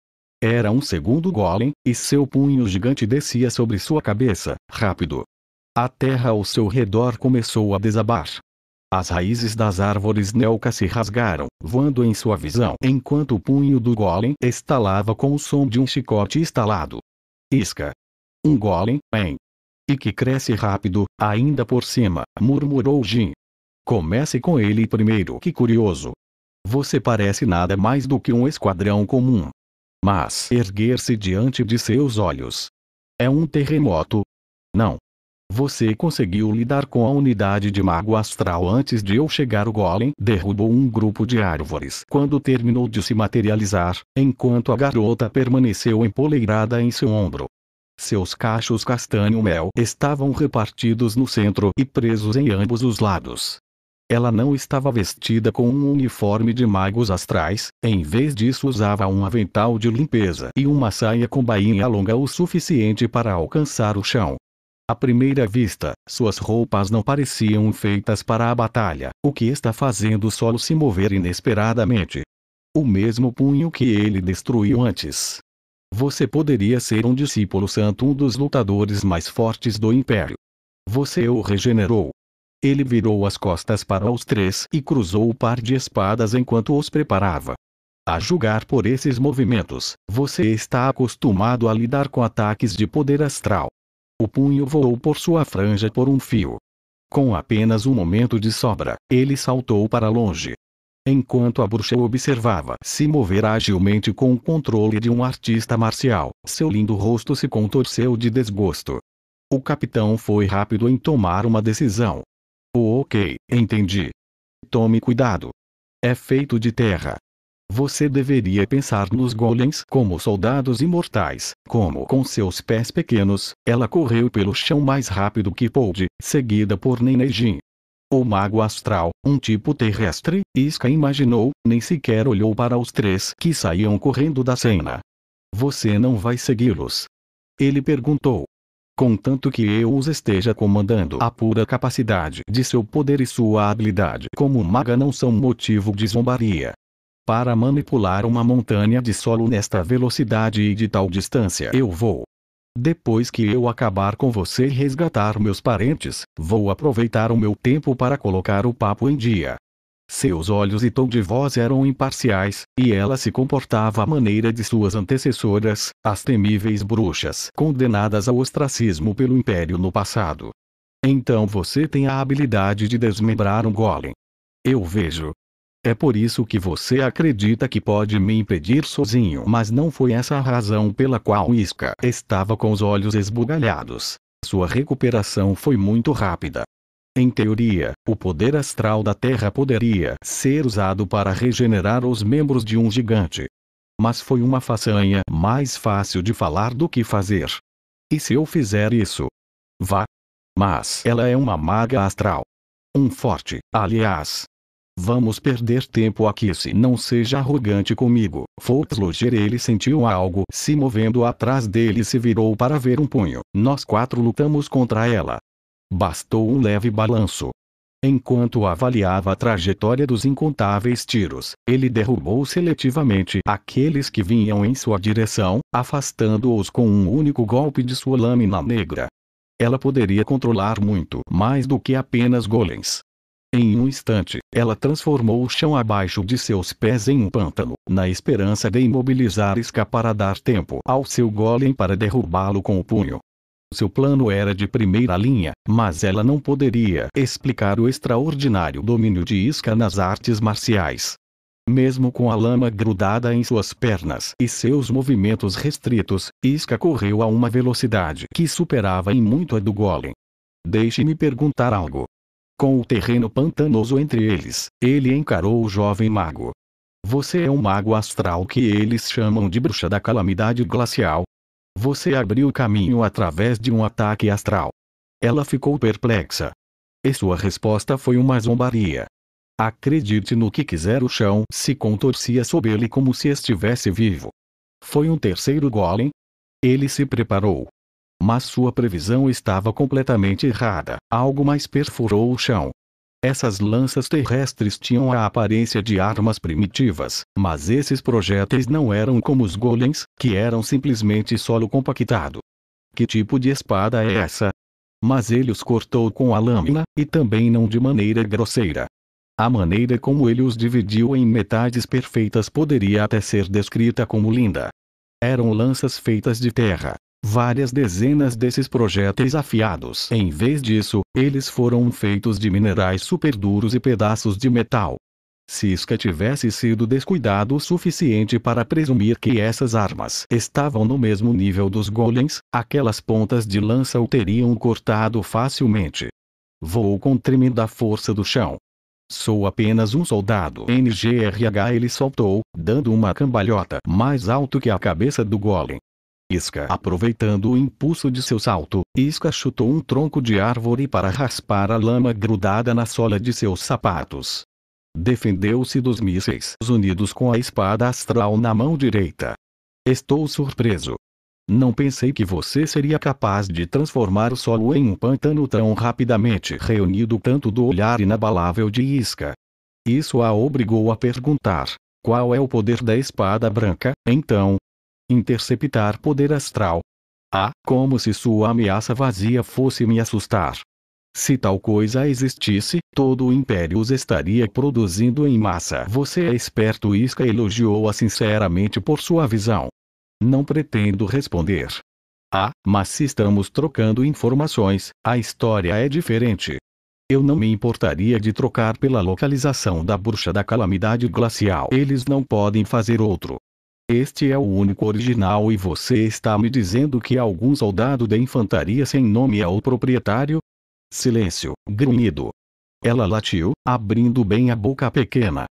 Era um segundo golem, e seu punho gigante descia sobre sua cabeça, rápido. A terra ao seu redor começou a desabar. As raízes das árvores Nelka se rasgaram, voando em sua visão, enquanto o punho do golem estalava com o som de um chicote estalado. Isca. Um golem, hein? E que cresce rápido, ainda por cima, murmurou Jin. Comece com ele primeiro. Que curioso. Você parece nada mais do que um esquadrão comum. Mas erguer-se diante de seus olhos. É um terremoto? Não. Você conseguiu lidar com a unidade de mago astral antes de eu chegar. O golem derrubou um grupo de árvores quando terminou de se materializar, enquanto a garota permaneceu empoleirada em seu ombro. Seus cachos castanho-mel estavam repartidos no centro e presos em ambos os lados. Ela não estava vestida com um uniforme de magos astrais, em vez disso usava um avental de limpeza e uma saia com bainha longa o suficiente para alcançar o chão. À primeira vista, suas roupas não pareciam feitas para a batalha, o que está fazendo o solo se mover inesperadamente. O mesmo punho que ele destruiu antes. Você poderia ser um discípulo santo, um dos lutadores mais fortes do Império. Você o regenerou. Ele virou as costas para os 3 e cruzou o par de espadas enquanto os preparava. A julgar por esses movimentos, você está acostumado a lidar com ataques de poder astral. O punho voou por sua franja por um fio. Com apenas um momento de sobra, ele saltou para longe. Enquanto a bruxa o observava se mover agilmente com o controle de um artista marcial, seu lindo rosto se contorceu de desgosto. O capitão foi rápido em tomar uma decisão. Ok, entendi. Tome cuidado. É feito de terra. Você deveria pensar nos golems como soldados imortais, como com seus pés pequenos, ela correu pelo chão mais rápido que pôde, seguida por Nenejin. O mago astral, um tipo terrestre, Iska imaginou, nem sequer olhou para os três que saíam correndo da cena. Você não vai segui-los? Ele perguntou. Contanto que eu os esteja comandando, a pura capacidade de seu poder e sua habilidade como maga não são motivo de zombaria. Para manipular uma montanha de solo nesta velocidade e de tal distância eu vou. Depois que eu acabar com você e resgatar meus parentes, vou aproveitar o meu tempo para colocar o papo em dia. Seus olhos e tom de voz eram imparciais, e ela se comportava à maneira de suas antecessoras, as temíveis bruxas condenadas ao ostracismo pelo Império no passado. Então você tem a habilidade de desmembrar um golem. Eu vejo. É por isso que você acredita que pode me impedir sozinho, mas não foi essa a razão pela qual Iska estava com os olhos esbugalhados. Sua recuperação foi muito rápida. Em teoria, o poder astral da Terra poderia ser usado para regenerar os membros de um gigante. Mas foi uma façanha mais fácil de falar do que fazer. E se eu fizer isso? Vá. Mas ela é uma maga astral. Forte, aliás. Vamos perder tempo aqui, se não seja arrogante comigo. Folksloger. Ele sentiu algo se movendo atrás dele e se virou para ver um punho. Nós quatro lutamos contra ela. Bastou um leve balanço. Enquanto avaliava a trajetória dos incontáveis tiros, ele derrubou seletivamente aqueles que vinham em sua direção, afastando-os com um único golpe de sua lâmina negra. Ela poderia controlar muito mais do que apenas golems. Em um instante, ela transformou o chão abaixo de seus pés em um pântano, na esperança de imobilizar Iska para dar tempo ao seu golem para derrubá-lo com o punho. Seu plano era de primeira linha, mas ela não poderia explicar o extraordinário domínio de Iska nas artes marciais. Mesmo com a lama grudada em suas pernas e seus movimentos restritos, Iska correu a uma velocidade que superava em muito a do golem. Deixe-me perguntar algo. Com o terreno pantanoso entre eles, ele encarou o jovem mago. Você é um mago astral que eles chamam de bruxa da calamidade glacial? Você abriu caminho através de um ataque astral. Ela ficou perplexa. E sua resposta foi uma zombaria. Acredite no que quiser, o chão se contorcia sob ele como se estivesse vivo. Foi um terceiro golem? Ele se preparou. Mas sua previsão estava completamente errada. Algo mais perfurou o chão. Essas lanças terrestres tinham a aparência de armas primitivas, mas esses projéteis não eram como os golems, que eram simplesmente solo compactado. Que tipo de espada é essa? Mas ele os cortou com a lâmina, e também não de maneira grosseira. A maneira como ele os dividiu em metades perfeitas poderia até ser descrita como linda. Eram lanças feitas de terra. Várias dezenas desses projéteis afiados. Em vez disso, eles foram feitos de minerais superduros e pedaços de metal. Se Iska tivesse sido descuidado o suficiente para presumir que essas armas estavam no mesmo nível dos golems, aquelas pontas de lança o teriam cortado facilmente. Voou com tremenda força do chão. Sou apenas um soldado. NGRH. Ele saltou, dando uma cambalhota mais alto que a cabeça do golem. Iska, aproveitando o impulso de seu salto, Iska chutou um tronco de árvore para raspar a lama grudada na sola de seus sapatos. Defendeu-se dos mísseis unidos com a espada astral na mão direita. Estou surpreso. Não pensei que você seria capaz de transformar o solo em um pântano tão rapidamente. Reunido tanto do olhar inabalável de Iska. Isso a obrigou a perguntar: qual é o poder da espada branca, então? Interceptar poder astral. Como se sua ameaça vazia fosse me assustar. Se tal coisa existisse, todo o Império os estaria produzindo em massa. Você é esperto. Iska elogiou-a sinceramente por sua visão. Não pretendo responder. Mas se estamos trocando informações, a história é diferente. Eu não me importaria de trocar pela localização da bruxa da calamidade glacial. Eles não podem fazer outro. Este é o único original e você está me dizendo que algum soldado da infantaria sem nome é o proprietário? Silêncio, grunhido. Ela latiu, abrindo bem a boca pequena.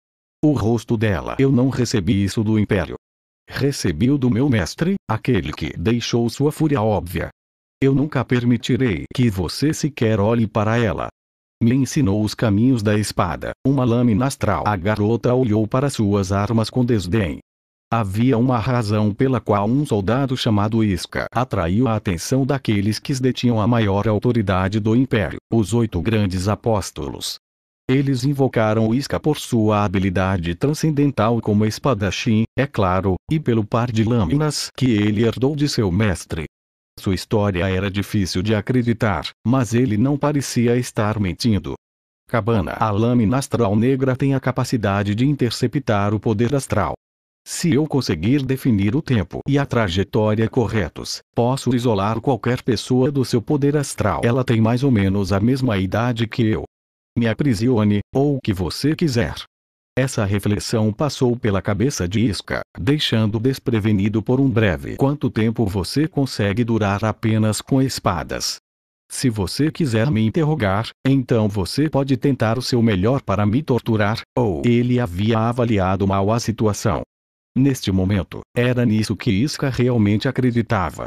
o rosto dela. Eu não recebi isso do Império. Recebi-o do meu mestre, aquele que deixou sua fúria óbvia. Eu nunca permitirei que você sequer olhe para ela. Me ensinou os caminhos da espada, uma lâmina astral. A garota olhou para suas armas com desdém. Havia uma razão pela qual um soldado chamado Iska atraiu a atenção daqueles que detinham a maior autoridade do Império, os 8 grandes apóstolos. Eles invocaram Iska por sua habilidade transcendental como espadachim, é claro, e pelo par de lâminas que ele herdou de seu mestre. Sua história era difícil de acreditar, mas ele não parecia estar mentindo. Cabana, a lâmina astral negra tem a capacidade de interceptar o poder astral. Se eu conseguir definir o tempo e a trajetória corretos, posso isolar qualquer pessoa do seu poder astral. Ela tem mais ou menos a mesma idade que eu. Me aprisione, ou o que você quiser. Essa reflexão passou pela cabeça de Iska, deixando desprevenido por um breve. Quanto tempo você consegue durar apenas com espadas? Se você quiser me interrogar, então você pode tentar o seu melhor para me torturar, ou ele havia avaliado mal a situação. Neste momento, era nisso que Iska realmente acreditava.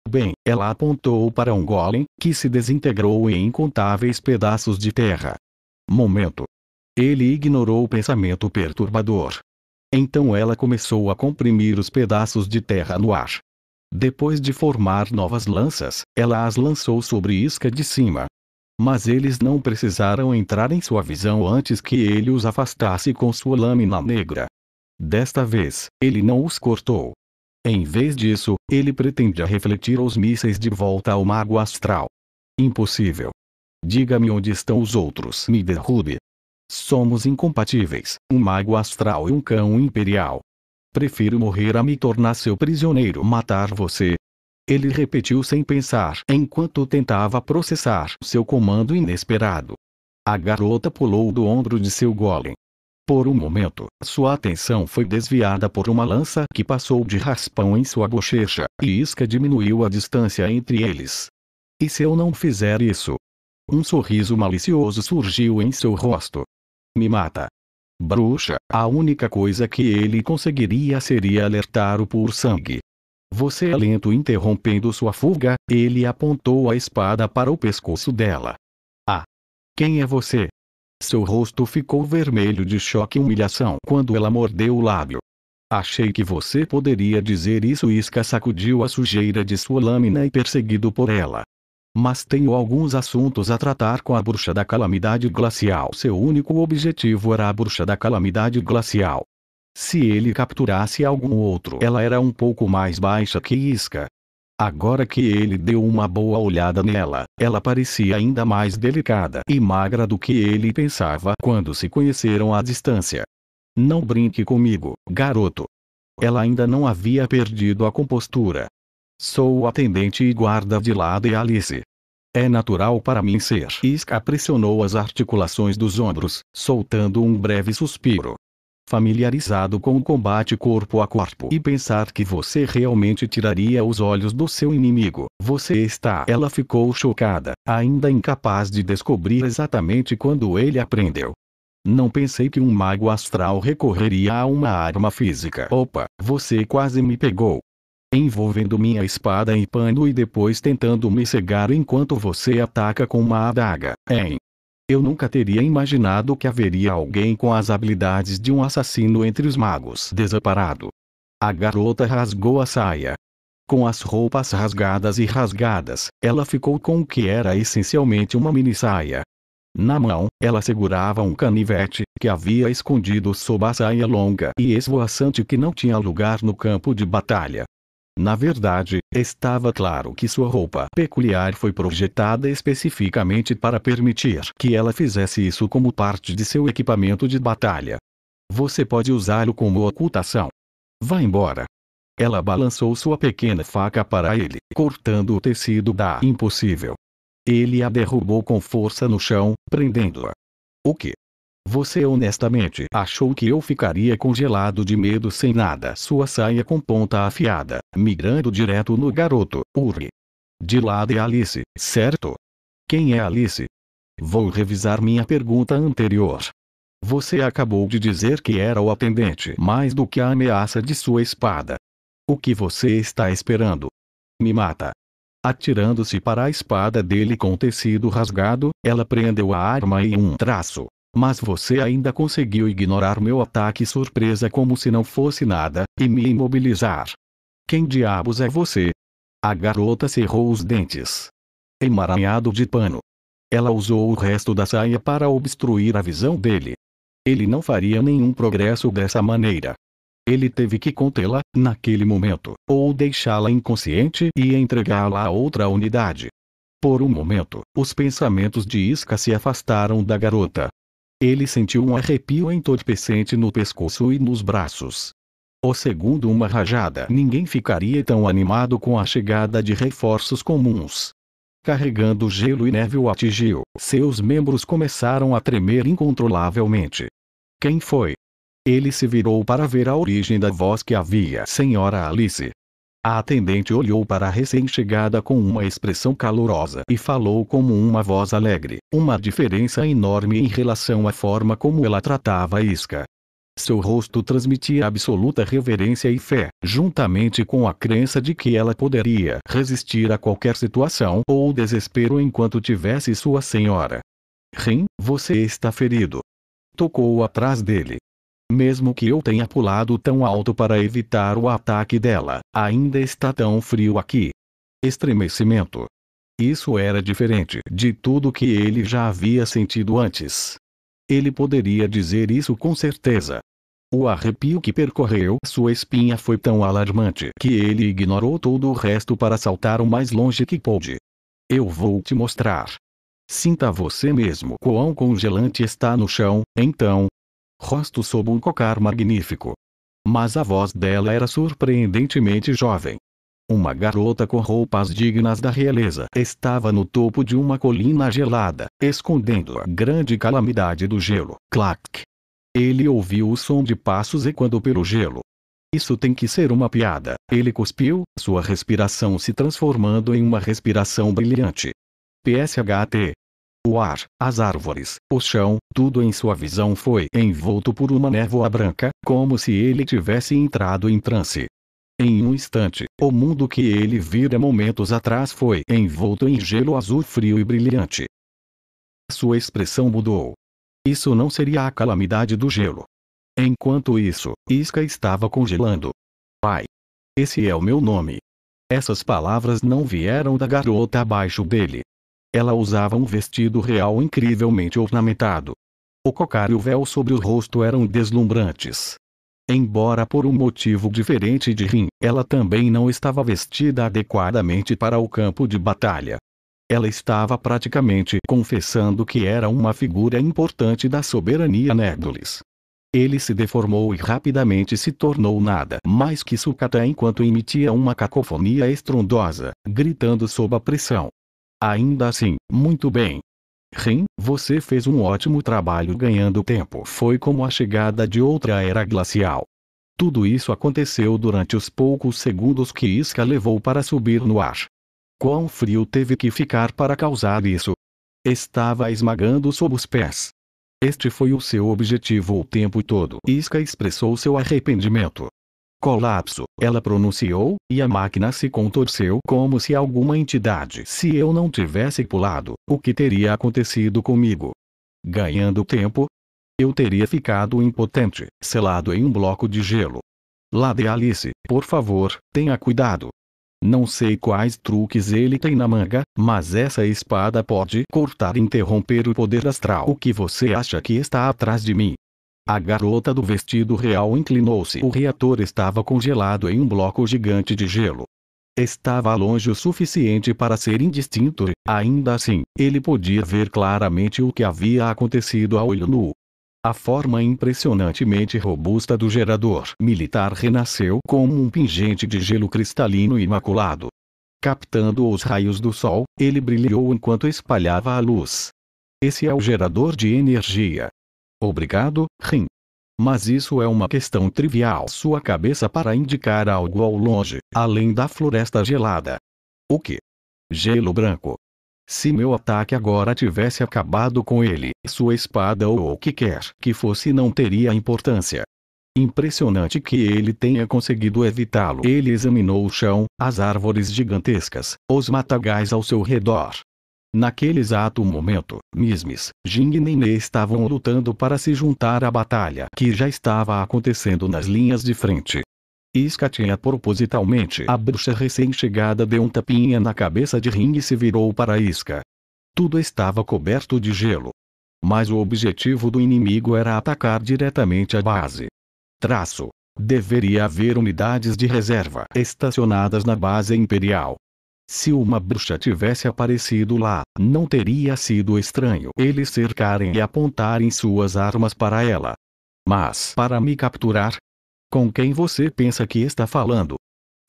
Bem, ela apontou para um golem, que se desintegrou em incontáveis pedaços de terra. Momento. Ele ignorou o pensamento perturbador. Então ela começou a comprimir os pedaços de terra no ar. Depois de formar novas lanças, ela as lançou sobre Iska de cima. Mas eles não precisaram entrar em sua visão antes que ele os afastasse com sua lâmina negra. Desta vez, ele não os cortou. Em vez disso, ele pretendia refletir os mísseis de volta ao mago astral. Impossível. Diga-me onde estão os outros. Me derrube. Somos incompatíveis, um mago astral e um cão imperial. Prefiro morrer a me tornar seu prisioneiro. Matar você. Ele repetiu sem pensar, enquanto tentava processar seu comando inesperado. A garota pulou do ombro de seu golem. Por um momento, sua atenção foi desviada por uma lança que passou de raspão em sua bochecha, e Iska diminuiu a distância entre eles. E se eu não fizer isso? Um sorriso malicioso surgiu em seu rosto. Me mata. Bruxa, a única coisa que ele conseguiria seria alertar o pur sangue. Você é lento. Interrompendo sua fuga, ele apontou a espada para o pescoço dela. Quem é você? Seu rosto ficou vermelho de choque e humilhação quando ela mordeu o lábio. Achei que você poderia dizer isso. Iska sacudiu a sujeira de sua lâmina e perseguido por ela. Mas tenho alguns assuntos a tratar com a bruxa da calamidade glacial. Seu único objetivo era a bruxa da calamidade glacial. Se ele capturasse algum outro, ela era um pouco mais baixa que Iska. Agora que ele deu uma boa olhada nela, ela parecia ainda mais delicada e magra do que ele pensava quando se conheceram à distância. Não brinque comigo, garoto. Ela ainda não havia perdido a compostura. Sou o atendente e guarda de Lada e Alice. É natural para mim ser. Iska pressionou as articulações dos ombros, soltando um breve suspiro. Familiarizado com o combate corpo a corpo e pensar que você realmente tiraria os olhos do seu inimigo, você está. Ela ficou chocada, ainda incapaz de descobrir exatamente quando ele aprendeu. Não pensei que um mago astral recorreria a uma arma física. Opa, você quase me pegou. Envolvendo minha espada em pano e depois tentando me cegar enquanto você ataca com uma adaga, hein? Eu nunca teria imaginado que haveria alguém com as habilidades de um assassino entre os magos. Desamparado. A garota rasgou a saia. Com as roupas rasgadas, ela ficou com o que era essencialmente uma mini-saia. Na mão, ela segurava um canivete, que havia escondido sob a saia longa e esvoaçante que não tinha lugar no campo de batalha. Na verdade, estava claro que sua roupa peculiar foi projetada especificamente para permitir que ela fizesse isso como parte de seu equipamento de batalha. Você pode usá-lo como ocultação. Vá embora. Ela balançou sua pequena faca para ele, cortando o tecido da impossível. Ele a derrubou com força no chão, prendendo-a. O que? Você honestamente achou que eu ficaria congelado de medo sem nada? Sua saia com ponta afiada, migrando direto no garoto, Uri. De Lada e Alice, certo? Quem é Alice? Vou revisar minha pergunta anterior. Você acabou de dizer que era o atendente mais do que a ameaça de sua espada. O que você está esperando? Me mata. Atirando-se para a espada dele com o tecido rasgado, ela prendeu a arma em um traço. Mas você ainda conseguiu ignorar meu ataque surpresa como se não fosse nada, e me imobilizar. Quem diabos é você? A garota cerrou os dentes. Emaranhado de pano. Ela usou o resto da saia para obstruir a visão dele. Ele não faria nenhum progresso dessa maneira. Ele teve que contê-la, naquele momento, ou deixá-la inconsciente e entregá-la a outra unidade. Por um momento, os pensamentos de Isca se afastaram da garota. Ele sentiu um arrepio entorpecente no pescoço e nos braços. O segundo uma rajada. Ninguém ficaria tão animado com a chegada de reforços comuns. Carregando gelo e neve o atingiu. Seus membros começaram a tremer incontrolavelmente. Quem foi? Ele se virou para ver a origem da voz que havia. Senhora Alice. A atendente olhou para a recém-chegada com uma expressão calorosa e falou como uma voz alegre, uma diferença enorme em relação à forma como ela tratava Isca. Seu rosto transmitia absoluta reverência e fé, juntamente com a crença de que ela poderia resistir a qualquer situação ou desespero enquanto tivesse sua senhora. Rim, você está ferido. Tocou atrás dele. Mesmo que eu tenha pulado tão alto para evitar o ataque dela, ainda está tão frio aqui. Estremecimento. Isso era diferente de tudo que ele já havia sentido antes. Ele poderia dizer isso com certeza. O arrepio que percorreu sua espinha foi tão alarmante que ele ignorou todo o resto para saltar o mais longe que pôde. Eu vou te mostrar. Sinta você mesmo quão congelante está no chão, então. Rosto sob um cocar magnífico. Mas a voz dela era surpreendentemente jovem. Uma garota com roupas dignas da realeza estava no topo de uma colina gelada, escondendo a grande calamidade do gelo. Clac! Ele ouviu o som de passos ecoando pelo gelo. Isso tem que ser uma piada. Ele cuspiu, sua respiração se transformando em uma respiração brilhante. PSHT. O ar, as árvores, o chão, tudo em sua visão foi envolto por uma névoa branca, como se ele tivesse entrado em transe. Em um instante, o mundo que ele vira momentos atrás foi envolto em gelo azul frio e brilhante. Sua expressão mudou. Isso não seria a calamidade do gelo. Enquanto isso, Isca estava congelando. Pai. Esse é o meu nome. Essas palavras não vieram da garota abaixo dele. Ela usava um vestido real incrivelmente ornamentado. O cocar e o véu sobre o rosto eram deslumbrantes. Embora por um motivo diferente de Rim, ela também não estava vestida adequadamente para o campo de batalha. Ela estava praticamente confessando que era uma figura importante da soberania Nérdulis. Ele se deformou e rapidamente se tornou nada mais que sucata enquanto emitia uma cacofonia estrondosa, gritando sob a pressão. Ainda assim, muito bem. Rim, você fez um ótimo trabalho ganhando tempo. Foi como a chegada de outra era glacial. Tudo isso aconteceu durante os poucos segundos que Isca levou para subir no ar. Quão frio teve que ficar para causar isso? Estava esmagando sob os pés. Este foi o seu objetivo o tempo todo. Isca expressou seu arrependimento. Colapso, ela pronunciou, e a máquina se contorceu como se alguma entidade. Se eu não tivesse pulado, o que teria acontecido comigo? Ganhando tempo? Eu teria ficado impotente, selado em um bloco de gelo. Lady Alice, por favor, tenha cuidado. Não sei quais truques ele tem na manga, mas essa espada pode cortar e interromper o poder astral. O que você acha que está atrás de mim? A garota do vestido real inclinou-se. O reator estava congelado em um bloco gigante de gelo. Estava longe o suficiente para ser indistinto e, ainda assim, ele podia ver claramente o que havia acontecido a olho nu. A forma impressionantemente robusta do gerador militar renasceu como um pingente de gelo cristalino imaculado. Captando os raios do sol, ele brilhou enquanto espalhava a luz. Esse é o gerador de energia. Obrigado, Rim. Mas isso é uma questão trivial. Sua cabeça para indicar algo ao longe, além da floresta gelada. O que? Gelo branco. Se meu ataque agora tivesse acabado com ele, sua espada ou o que quer que fosse não teria importância. Impressionante que ele tenha conseguido evitá-lo. Ele examinou o chão, as árvores gigantescas, os matagais ao seu redor. Naquele exato momento, Mismis, Jing e Nene estavam lutando para se juntar à batalha que já estava acontecendo nas linhas de frente. Iska tinha propositalmente. A bruxa recém-chegada deu um tapinha na cabeça de Ring e se virou para Iska. Tudo estava coberto de gelo. Mas o objetivo do inimigo era atacar diretamente a base. Deveria haver unidades de reserva estacionadas na base imperial. Se uma bruxa tivesse aparecido lá, não teria sido estranho eles cercarem e apontarem suas armas para ela. Mas para me capturar? Com quem você pensa que está falando?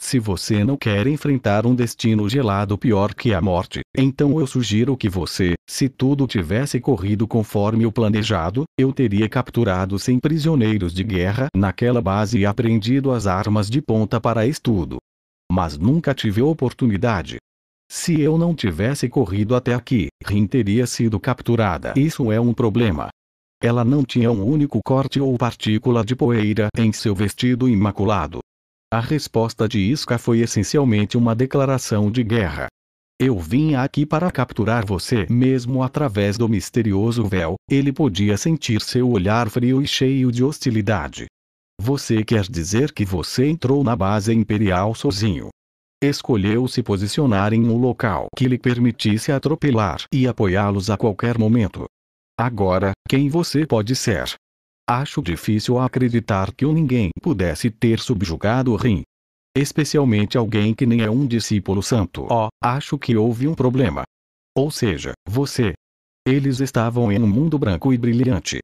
Se você não quer enfrentar um destino gelado pior que a morte, então eu sugiro que você, se tudo tivesse corrido conforme o planejado, eu teria capturado 100 prisioneiros de guerra naquela base e apreendido as armas de ponta para estudo. Mas nunca tive oportunidade. Se eu não tivesse corrido até aqui, Rin teria sido capturada. Isso é um problema. Ela não tinha um único corte ou partícula de poeira em seu vestido imaculado. A resposta de Iska foi essencialmente uma declaração de guerra. Eu vim aqui para capturar você. Mesmo através do misterioso véu, ele podia sentir seu olhar frio e cheio de hostilidade. Você quer dizer que você entrou na base imperial sozinho? Escolheu se posicionar em um local que lhe permitisse atropelar e apoiá-los a qualquer momento. Agora, quem você pode ser? Acho difícil acreditar que ninguém pudesse ter subjugado Rin. Especialmente alguém que nem é um discípulo santo. Acho que houve um problema. Ou seja, você. Eles estavam em um mundo branco e brilhante.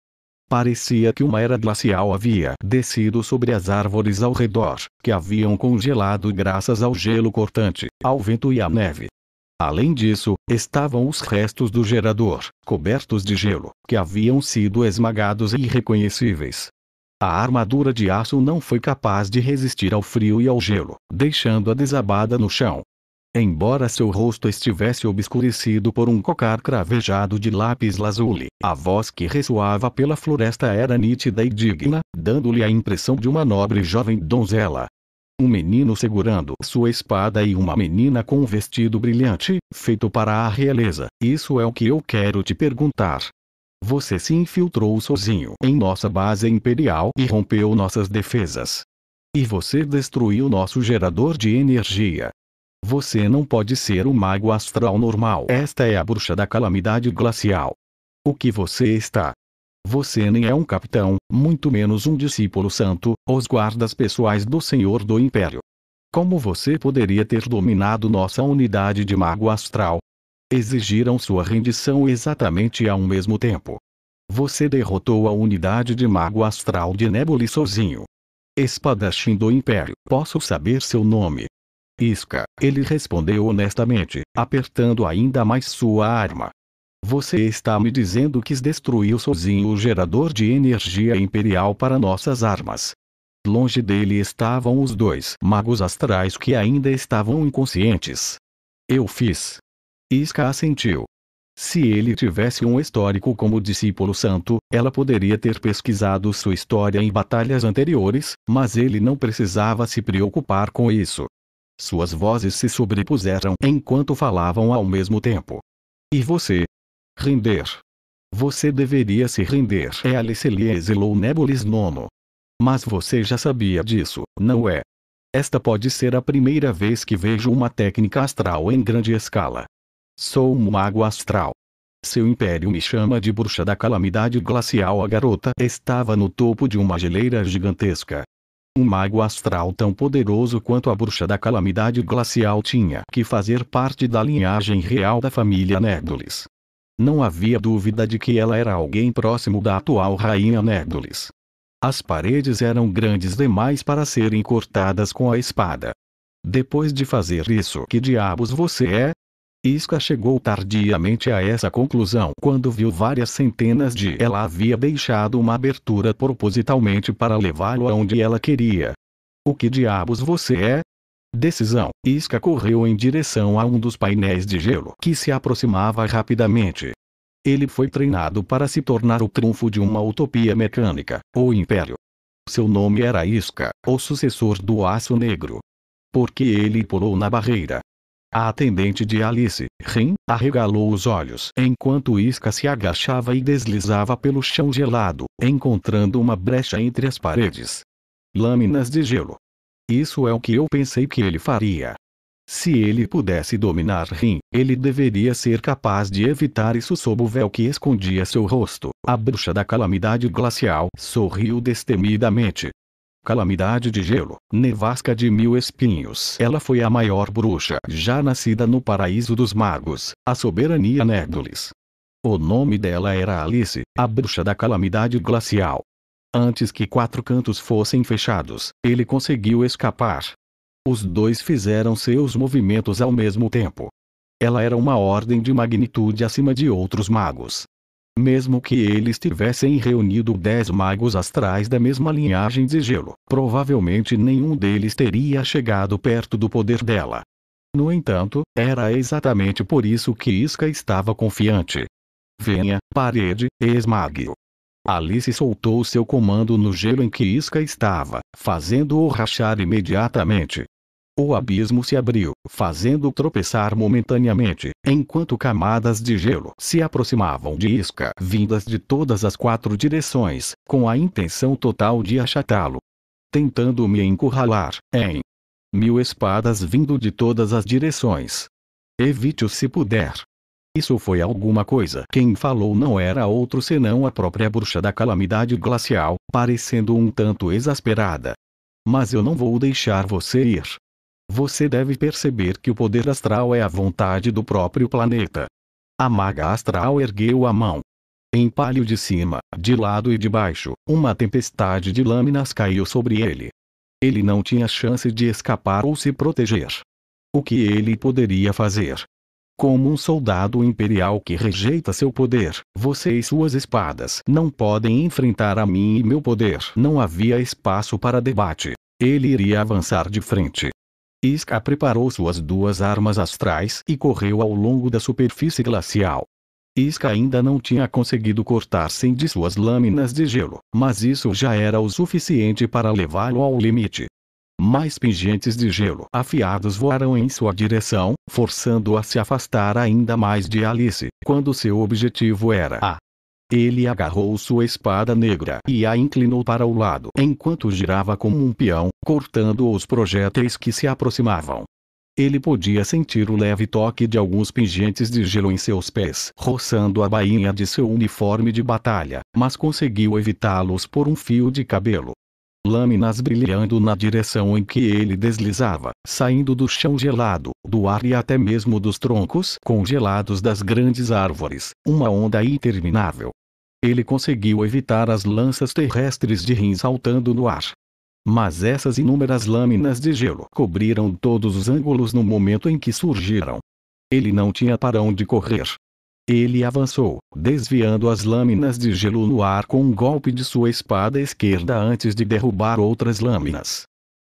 Parecia que uma era glacial havia descido sobre as árvores ao redor, que haviam congelado graças ao gelo cortante, ao vento e à neve. Além disso, estavam os restos do gerador, cobertos de gelo, que haviam sido esmagados e irreconhecíveis. A armadura de aço não foi capaz de resistir ao frio e ao gelo, deixando-a desabada no chão. Embora seu rosto estivesse obscurecido por um cocar cravejado de lápis lazuli, a voz que ressoava pela floresta era nítida e digna, dando-lhe a impressão de uma nobre jovem donzela. Um menino segurando sua espada e uma menina com um vestido brilhante, feito para a realeza. Isso é o que eu quero te perguntar. Você se infiltrou sozinho em nossa base imperial e rompeu nossas defesas. E você destruiu nosso gerador de energia. Você não pode ser um mago astral normal. Esta é a bruxa da calamidade glacial. O que você está? Você nem é um capitão, muito menos um discípulo santo, os guardas pessoais do Senhor do Império. Como você poderia ter dominado nossa unidade de mago astral? Exigiram sua rendição exatamente ao mesmo tempo. Você derrotou a unidade de mago astral de Nebuli sozinho. Espadachim do Império, posso saber seu nome? Iska, ele respondeu honestamente, apertando ainda mais sua arma. Você está me dizendo que destruiu sozinho o gerador de energia imperial para nossas armas. Longe dele estavam os dois magos astrais que ainda estavam inconscientes. Eu fiz. Iska assentiu. Se ele tivesse um histórico como discípulo santo, ela poderia ter pesquisado sua história em batalhas anteriores, mas ele não precisava se preocupar com isso. Suas vozes se sobrepuseram enquanto falavam ao mesmo tempo. E você? Render. Você deveria se render. Alice lhe exilou Nebulis nono. Mas você já sabia disso, não é? Esta pode ser a primeira vez que vejo uma técnica astral em grande escala. Sou um mago astral. Seu império me chama de bruxa da calamidade glacial. A garota estava no topo de uma geleira gigantesca. Um mago astral tão poderoso quanto a bruxa da calamidade glacial tinha que fazer parte da linhagem real da família Nebulis. Não havia dúvida de que ela era alguém próximo da atual rainha Nebulis. As paredes eram grandes demais para serem cortadas com a espada. Depois de fazer isso, que diabos você é? Iska chegou tardiamente a essa conclusão quando viu várias centenas de... Ela havia deixado uma abertura propositalmente para levá-lo aonde ela queria. O que diabos você é? Decisão. Isca correu em direção a um dos painéis de gelo que se aproximava rapidamente. Ele foi treinado para se tornar o trunfo de uma utopia mecânica, o Império. Seu nome era Isca, o sucessor do Aço Negro. Porque ele pulou na barreira. A atendente de Alice, Rin, arregalou os olhos enquanto Isca se agachava e deslizava pelo chão gelado, encontrando uma brecha entre as paredes. Lâminas de gelo. Isso é o que eu pensei que ele faria. Se ele pudesse dominar Rin, ele deveria ser capaz de evitar isso sob o véu que escondia seu rosto. A bruxa da calamidade glacial sorriu destemidamente. Calamidade de gelo, nevasca de 1000 espinhos. Ela foi a maior bruxa já nascida no paraíso dos magos, a soberania Nédulis. O nome dela era Alice, a bruxa da calamidade glacial. Antes que 4 cantos fossem fechados, ele conseguiu escapar. Os dois fizeram seus movimentos ao mesmo tempo. Ela era uma ordem de magnitude acima de outros magos. Mesmo que eles tivessem reunido 10 magos astrais da mesma linhagem de gelo, provavelmente nenhum deles teria chegado perto do poder dela. No entanto, era exatamente por isso que Isca estava confiante. Venha, parede, esmague-o. Alice soltou seu comando no gelo em que Isca estava, fazendo-o rachar imediatamente. O abismo se abriu, fazendo-o tropeçar momentaneamente, enquanto camadas de gelo se aproximavam de Isca vindas de todas as 4 direções, com a intenção total de achatá-lo. Tentando me encurralar, em 1000 espadas vindo de todas as direções. Evite-o se puder. Isso foi alguma coisa. Quem falou não era outro senão a própria bruxa da calamidade glacial, parecendo um tanto exasperada. Mas eu não vou deixar você ir. Você deve perceber que o poder astral é a vontade do próprio planeta. A maga astral ergueu a mão. Em palio de cima, de lado e de baixo, uma tempestade de lâminas caiu sobre ele. Ele não tinha chance de escapar ou se proteger. O que ele poderia fazer? Como um soldado imperial que rejeita seu poder, você e suas espadas não podem enfrentar a mim e meu poder. Não havia espaço para debate. Ele iria avançar de frente. Isca preparou suas 2 armas astrais e correu ao longo da superfície glacial. Isca ainda não tinha conseguido cortar 100 de suas lâminas de gelo, mas isso já era o suficiente para levá-lo ao limite. Mais pingentes de gelo afiados voaram em sua direção, forçando-o a se afastar ainda mais de Alice, quando seu objetivo era a. Ele agarrou sua espada negra e a inclinou para o lado enquanto girava como um peão, cortando os projéteis que se aproximavam. Ele podia sentir o leve toque de alguns pingentes de gelo em seus pés, roçando a bainha de seu uniforme de batalha, mas conseguiu evitá-los por um fio de cabelo. Lâminas brilhando na direção em que ele deslizava, saindo do chão gelado, do ar e até mesmo dos troncos congelados das grandes árvores, uma onda interminável. Ele conseguiu evitar as lanças terrestres de Rin saltando no ar. Mas essas inúmeras lâminas de gelo cobriram todos os ângulos no momento em que surgiram. Ele não tinha para onde correr. Ele avançou, desviando as lâminas de gelo no ar com um golpe de sua espada esquerda antes de derrubar outras lâminas.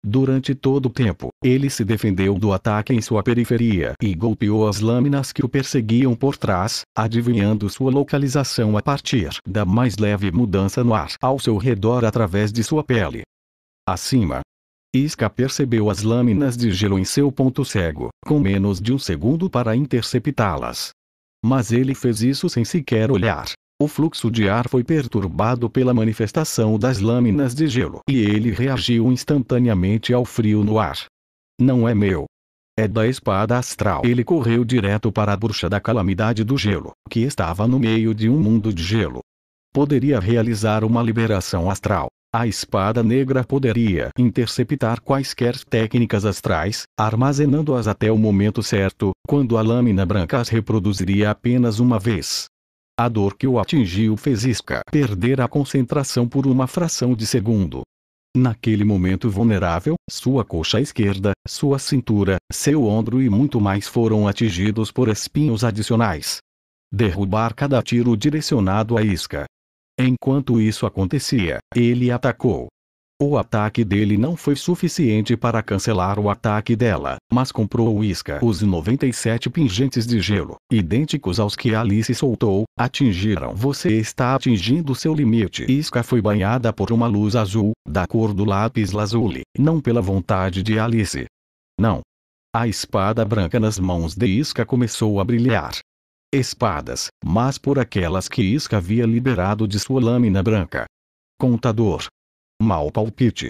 Durante todo o tempo, ele se defendeu do ataque em sua periferia e golpeou as lâminas que o perseguiam por trás, adivinhando sua localização a partir da mais leve mudança no ar ao seu redor através de sua pele. Acima. Isca percebeu as lâminas de gelo em seu ponto cego, com menos de um segundo para interceptá-las. Mas ele fez isso sem sequer olhar. O fluxo de ar foi perturbado pela manifestação das lâminas de gelo e ele reagiu instantaneamente ao frio no ar. Não é meu. É da espada astral. Ele correu direto para a bruxa da calamidade do gelo, que estava no meio de um mundo de gelo. Poderia realizar uma liberação astral. A espada negra poderia interceptar quaisquer técnicas astrais, armazenando-as até o momento certo, quando a lâmina branca as reproduziria apenas uma vez. A dor que o atingiu fez Isca perder a concentração por uma fração de segundo. Naquele momento vulnerável, sua coxa esquerda, sua cintura, seu ombro e muito mais foram atingidos por espinhos adicionais. Derrubar cada tiro direcionado a Isca. Enquanto isso acontecia, ele atacou. O ataque dele não foi suficiente para cancelar o ataque dela, mas comprou Isca. Os 97 pingentes de gelo, idênticos aos que Alice soltou, atingiram. Você está atingindo seu limite. Isca foi banhada por uma luz azul, da cor do lápis lazuli, não pela vontade de Alice. Não. A espada branca nas mãos de Isca começou a brilhar. Espadas, mas por aquelas que Isca havia liberado de sua lâmina branca. Contador. Mau palpite.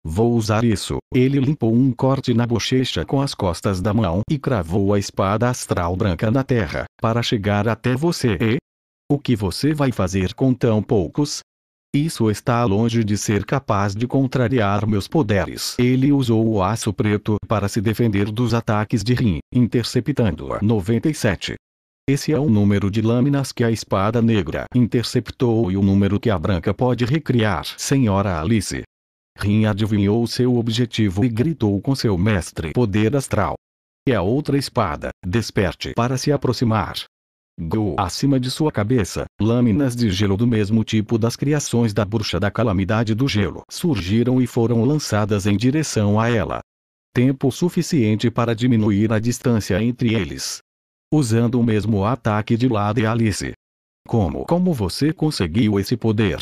Vou usar isso. Ele limpou um corte na bochecha com as costas da mão e cravou a espada astral branca na terra, para chegar até você. E? O que você vai fazer com tão poucos? Isso está longe de ser capaz de contrariar meus poderes. Ele usou o aço preto para se defender dos ataques de Rin, interceptando-a. 97. Esse é o número de lâminas que a espada negra interceptou e o número que a branca pode recriar. Senhora Alice. Rin adivinhou seu objetivo e gritou com seu mestre poder astral. E a outra espada, desperte para se aproximar. Go! Acima de sua cabeça, lâminas de gelo do mesmo tipo das criações da bruxa da calamidade do gelo surgiram e foram lançadas em direção a ela. Tempo suficiente para diminuir a distância entre eles. Usando o mesmo ataque de Lada e Alice. Como você conseguiu esse poder?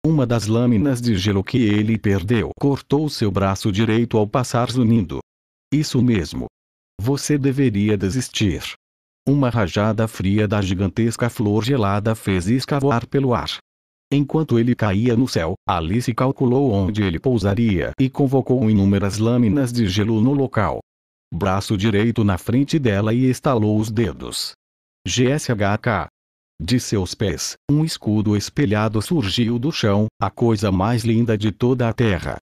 Uma das lâminas de gelo que ele perdeu cortou seu braço direito ao passar zunindo. Isso mesmo. Você deveria desistir. Uma rajada fria da gigantesca flor gelada fez escavar pelo ar. Enquanto ele caía no céu, Alice calculou onde ele pousaria e convocou inúmeras lâminas de gelo no local. Braço direito na frente dela e estalou os dedos. GSHK. De seus pés, um escudo espelhado surgiu do chão, a coisa mais linda de toda a terra.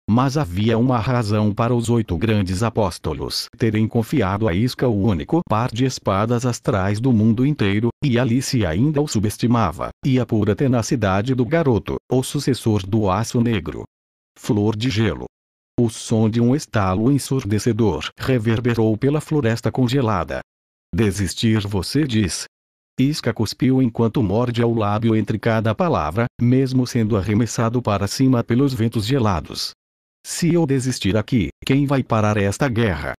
Mas havia uma razão para os 8 grandes apóstolos terem confiado a Isca o único par de espadas astrais do mundo inteiro, e Alice ainda o subestimava, e a pura tenacidade do garoto, o sucessor do aço negro. Flor de gelo. O som de um estalo ensurdecedor reverberou pela floresta congelada. Desistir, você diz? Isca cuspiu enquanto morde ao lábio entre cada palavra, mesmo sendo arremessado para cima pelos ventos gelados. Se eu desistir aqui, quem vai parar esta guerra?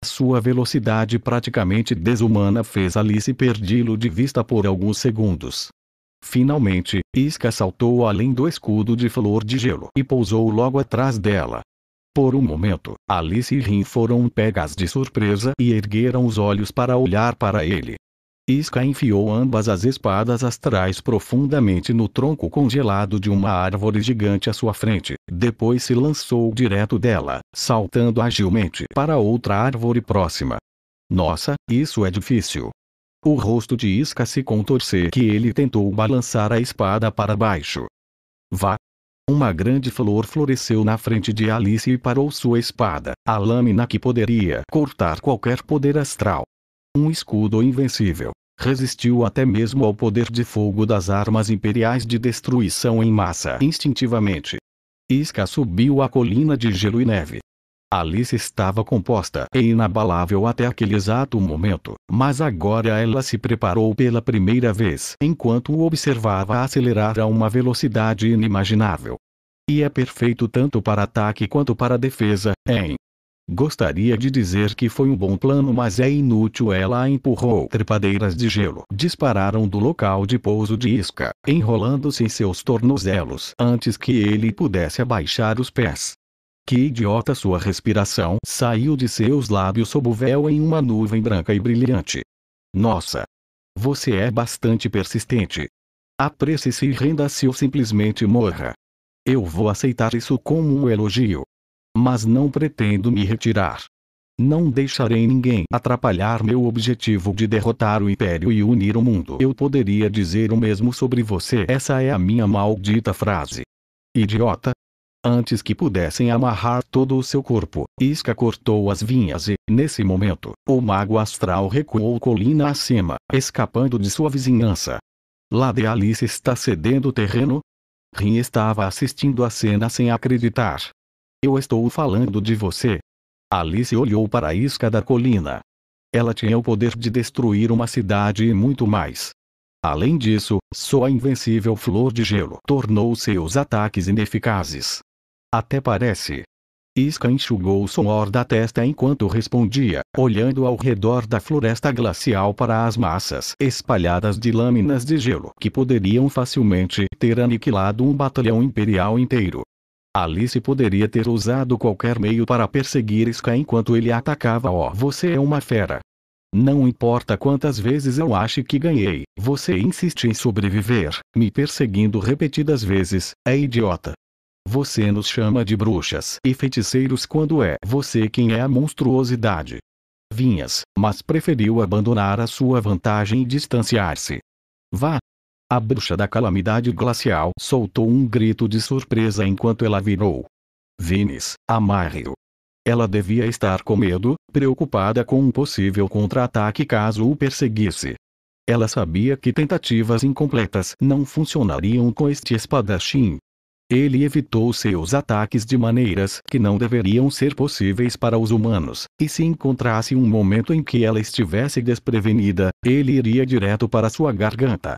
Sua velocidade praticamente desumana fez Alice perdê-lo de vista por alguns segundos. Finalmente, Isca saltou além do escudo de flor de gelo e pousou logo atrás dela. Por um momento, Alice e Rin foram pegas de surpresa e ergueram os olhos para olhar para ele. Isca enfiou ambas as espadas astrais profundamente no tronco congelado de uma árvore gigante à sua frente, depois se lançou direto dela, saltando agilmente para outra árvore próxima. Nossa, isso é difícil. O rosto de Isca se contorceu que ele tentou balançar a espada para baixo. Vá! Uma grande flor floresceu na frente de Alice e parou sua espada, a lâmina que poderia cortar qualquer poder astral. Um escudo invencível. Resistiu até mesmo ao poder de fogo das armas imperiais de destruição em massa instintivamente. Isca subiu a colina de gelo e neve. Alice estava composta e inabalável até aquele exato momento, mas agora ela se preparou pela primeira vez enquanto o observava acelerar a uma velocidade inimaginável. E é perfeito tanto para ataque quanto para defesa, hein? Gostaria de dizer que foi um bom plano, mas é inútil. Ela a empurrou. Trepadeiras de gelo dispararam do local de pouso de Isca, enrolando-se em seus tornozelos antes que ele pudesse abaixar os pés. Que idiota! Sua respiração saiu de seus lábios sob o véu em uma nuvem branca e brilhante. Nossa! Você é bastante persistente. Apresse-se e renda-se ou simplesmente morra. Eu vou aceitar isso como um elogio. Mas não pretendo me retirar. Não deixarei ninguém atrapalhar meu objetivo de derrotar o Império e unir o mundo. Eu poderia dizer o mesmo sobre você. Essa é a minha maldita frase. Idiota! Antes que pudessem amarrar todo o seu corpo, Isca cortou as vinhas e, nesse momento, o mago astral recuou colina acima, escapando de sua vizinhança. Lada e Alice está cedendo terreno? Rin estava assistindo a cena sem acreditar. Eu estou falando de você. Alice olhou para a Isca da colina. Ela tinha o poder de destruir uma cidade e muito mais. Além disso, sua invencível flor de gelo tornou seus ataques ineficazes. Até parece. Isca enxugou o suor da testa enquanto respondia, olhando ao redor da floresta glacial para as massas espalhadas de lâminas de gelo que poderiam facilmente ter aniquilado um batalhão imperial inteiro. Alice poderia ter usado qualquer meio para perseguir Isca enquanto ele atacava. Oh, você é uma fera. Não importa quantas vezes eu ache que ganhei, você insiste em sobreviver, me perseguindo repetidas vezes, é idiota. Você nos chama de bruxas e feiticeiros quando é você quem é a monstruosidade. Vinhas, mas preferiu abandonar a sua vantagem e distanciar-se. Vá! A bruxa da calamidade glacial soltou um grito de surpresa enquanto ela virou. Vinis, amarre-o. Ela devia estar com medo, preocupada com um possível contra-ataque caso o perseguisse. Ela sabia que tentativas incompletas não funcionariam com este espadachim. Ele evitou seus ataques de maneiras que não deveriam ser possíveis para os humanos, e se encontrasse um momento em que ela estivesse desprevenida, ele iria direto para sua garganta.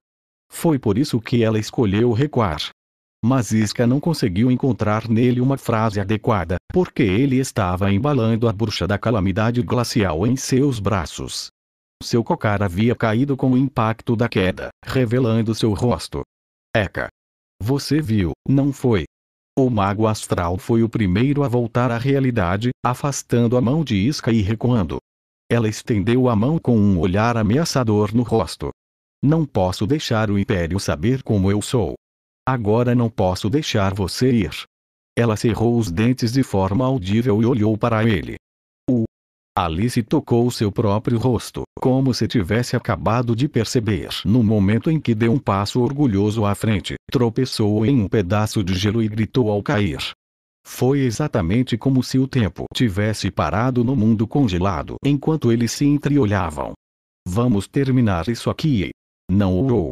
Foi por isso que ela escolheu recuar. Mas Isca não conseguiu encontrar nele uma frase adequada, porque ele estava embalando a bruxa da calamidade glacial em seus braços. Seu cocar havia caído com o impacto da queda, revelando seu rosto. Eca! Você viu, não foi? O mago astral foi o primeiro a voltar à realidade, afastando a mão de Isca e recuando. Ela estendeu a mão com um olhar ameaçador no rosto. Não posso deixar o Império saber como eu sou. Agora não posso deixar você ir. Ela cerrou os dentes de forma audível e olhou para ele. Alice tocou seu próprio rosto, como se tivesse acabado de perceber. No momento em que deu um passo orgulhoso à frente, tropeçou em um pedaço de gelo e gritou ao cair. Foi exatamente como se o tempo tivesse parado no mundo congelado enquanto eles se entreolhavam. Vamos terminar isso aqui. Não ou.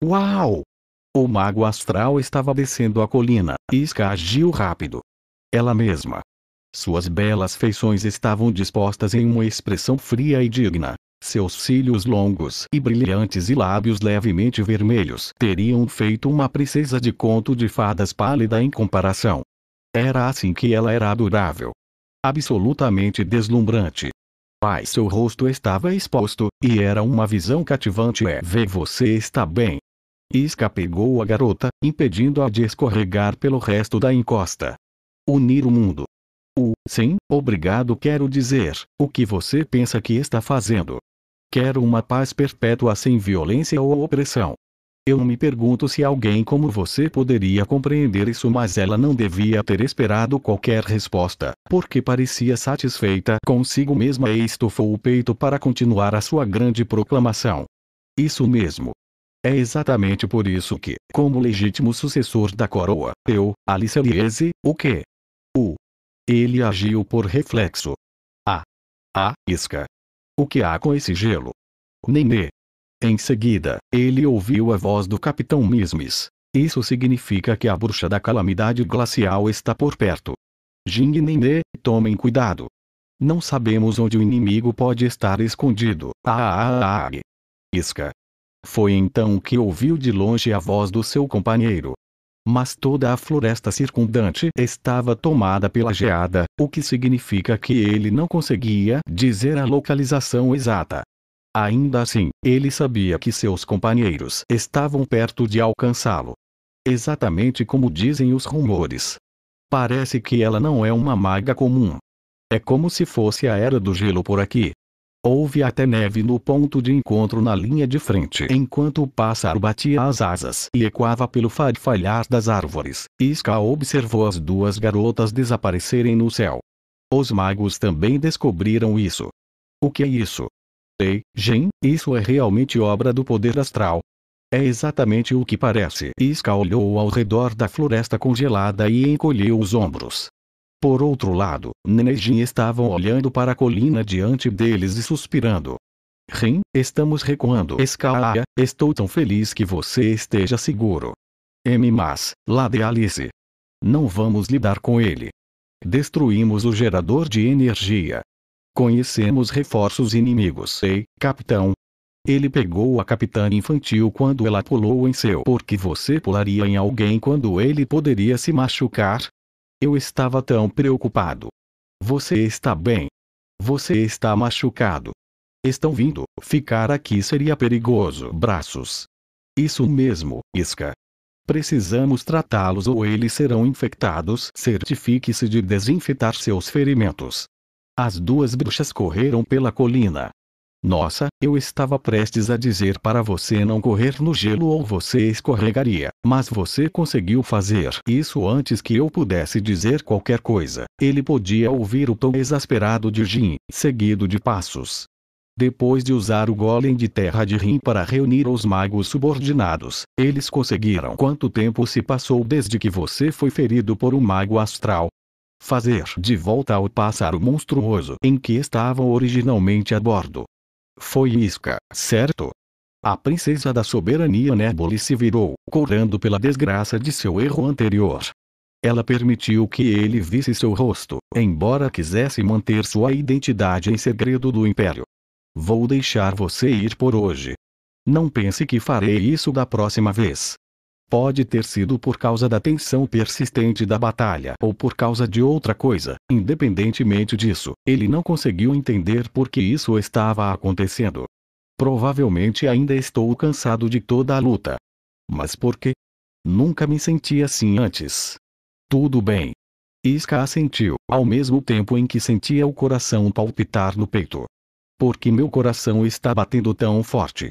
Uau! O mago astral estava descendo a colina, e Isca agiu rápido. Ela mesma. Suas belas feições estavam dispostas em uma expressão fria e digna. Seus cílios longos e brilhantes e lábios levemente vermelhos teriam feito uma princesa de conto de fadas pálida em comparação. Era assim que ela era adorável. Absolutamente deslumbrante. Mas seu rosto estava exposto, e era uma visão cativante. Vê, você está bem. Isca pegou a garota, impedindo-a de escorregar pelo resto da encosta. Unir o mundo. Sim, obrigado. Quero dizer, o que você pensa que está fazendo? Quero uma paz perpétua sem violência ou opressão. Eu me pergunto se alguém como você poderia compreender isso, mas ela não devia ter esperado qualquer resposta, porque parecia satisfeita consigo mesma e estufou o peito para continuar a sua grande proclamação. Isso mesmo. É exatamente por isso que, como legítimo sucessor da coroa, eu, Alice Aliese, o quê? Ele agiu por reflexo. Isca. O que há com esse gelo? Nenê. Em seguida, ele ouviu a voz do Capitão Mismis. Isso significa que a bruxa da calamidade glacial está por perto. Jing e Nenê, tomem cuidado. Não sabemos onde o inimigo pode estar escondido. Isca. Foi então que ouviu de longe a voz do seu companheiro. Mas toda a floresta circundante estava tomada pela geada, o que significa que ele não conseguia dizer a localização exata. Ainda assim, ele sabia que seus companheiros estavam perto de alcançá-lo. Exatamente como dizem os rumores. Parece que ela não é uma maga comum. É como se fosse a era do gelo por aqui. Houve até neve no ponto de encontro na linha de frente enquanto o pássaro batia as asas e ecoava pelo farfalhar das árvores. Isca observou as duas garotas desaparecerem no céu. Os magos também descobriram isso. O que é isso? Ei, Jin, isso é realmente obra do poder astral. É exatamente o que parece. Isca olhou ao redor da floresta congelada e encolheu os ombros. Por outro lado, Nenê e Jin estavam olhando para a colina diante deles e suspirando. Rin, estamos recuando. Escaia, estou tão feliz que você esteja seguro. Mas, lá de Alice. Não vamos lidar com ele. Destruímos o gerador de energia. Conhecemos reforços inimigos. Ei, capitão. Ele pegou a capitã infantil quando ela pulou em seu. Porque você pularia em alguém quando ele poderia se machucar? Eu estava tão preocupado. Você está bem? Você está machucado? Estão vindo. Ficar aqui seria perigoso. Braços. Isso mesmo, Isca. Precisamos tratá-los ou eles serão infectados. Certifique-se de desinfetar seus ferimentos. As duas bruxas correram pela colina. Nossa, eu estava prestes a dizer para você não correr no gelo ou você escorregaria, mas você conseguiu fazer isso antes que eu pudesse dizer qualquer coisa. Ele podia ouvir o tom exasperado de Jin, seguido de passos. Depois de usar o golem de terra de Rim para reunir os magos subordinados, eles conseguiram. Quanto tempo se passou desde que você foi ferido por um mago astral? Fazer de volta ao pássaro monstruoso em que estavam originalmente a bordo. Foi Isca, certo? A princesa da soberania Neboli se virou, correndo pela desgraça de seu erro anterior. Ela permitiu que ele visse seu rosto, embora quisesse manter sua identidade em segredo do Império. Vou deixar você ir por hoje. Não pense que farei isso da próxima vez. Pode ter sido por causa da tensão persistente da batalha ou por causa de outra coisa. Independentemente disso, ele não conseguiu entender por que isso estava acontecendo. Provavelmente ainda estou cansado de toda a luta. Mas por quê? Nunca me senti assim antes. Tudo bem. Isca assentiu, ao mesmo tempo em que sentia o coração palpitar no peito. Por que meu coração está batendo tão forte?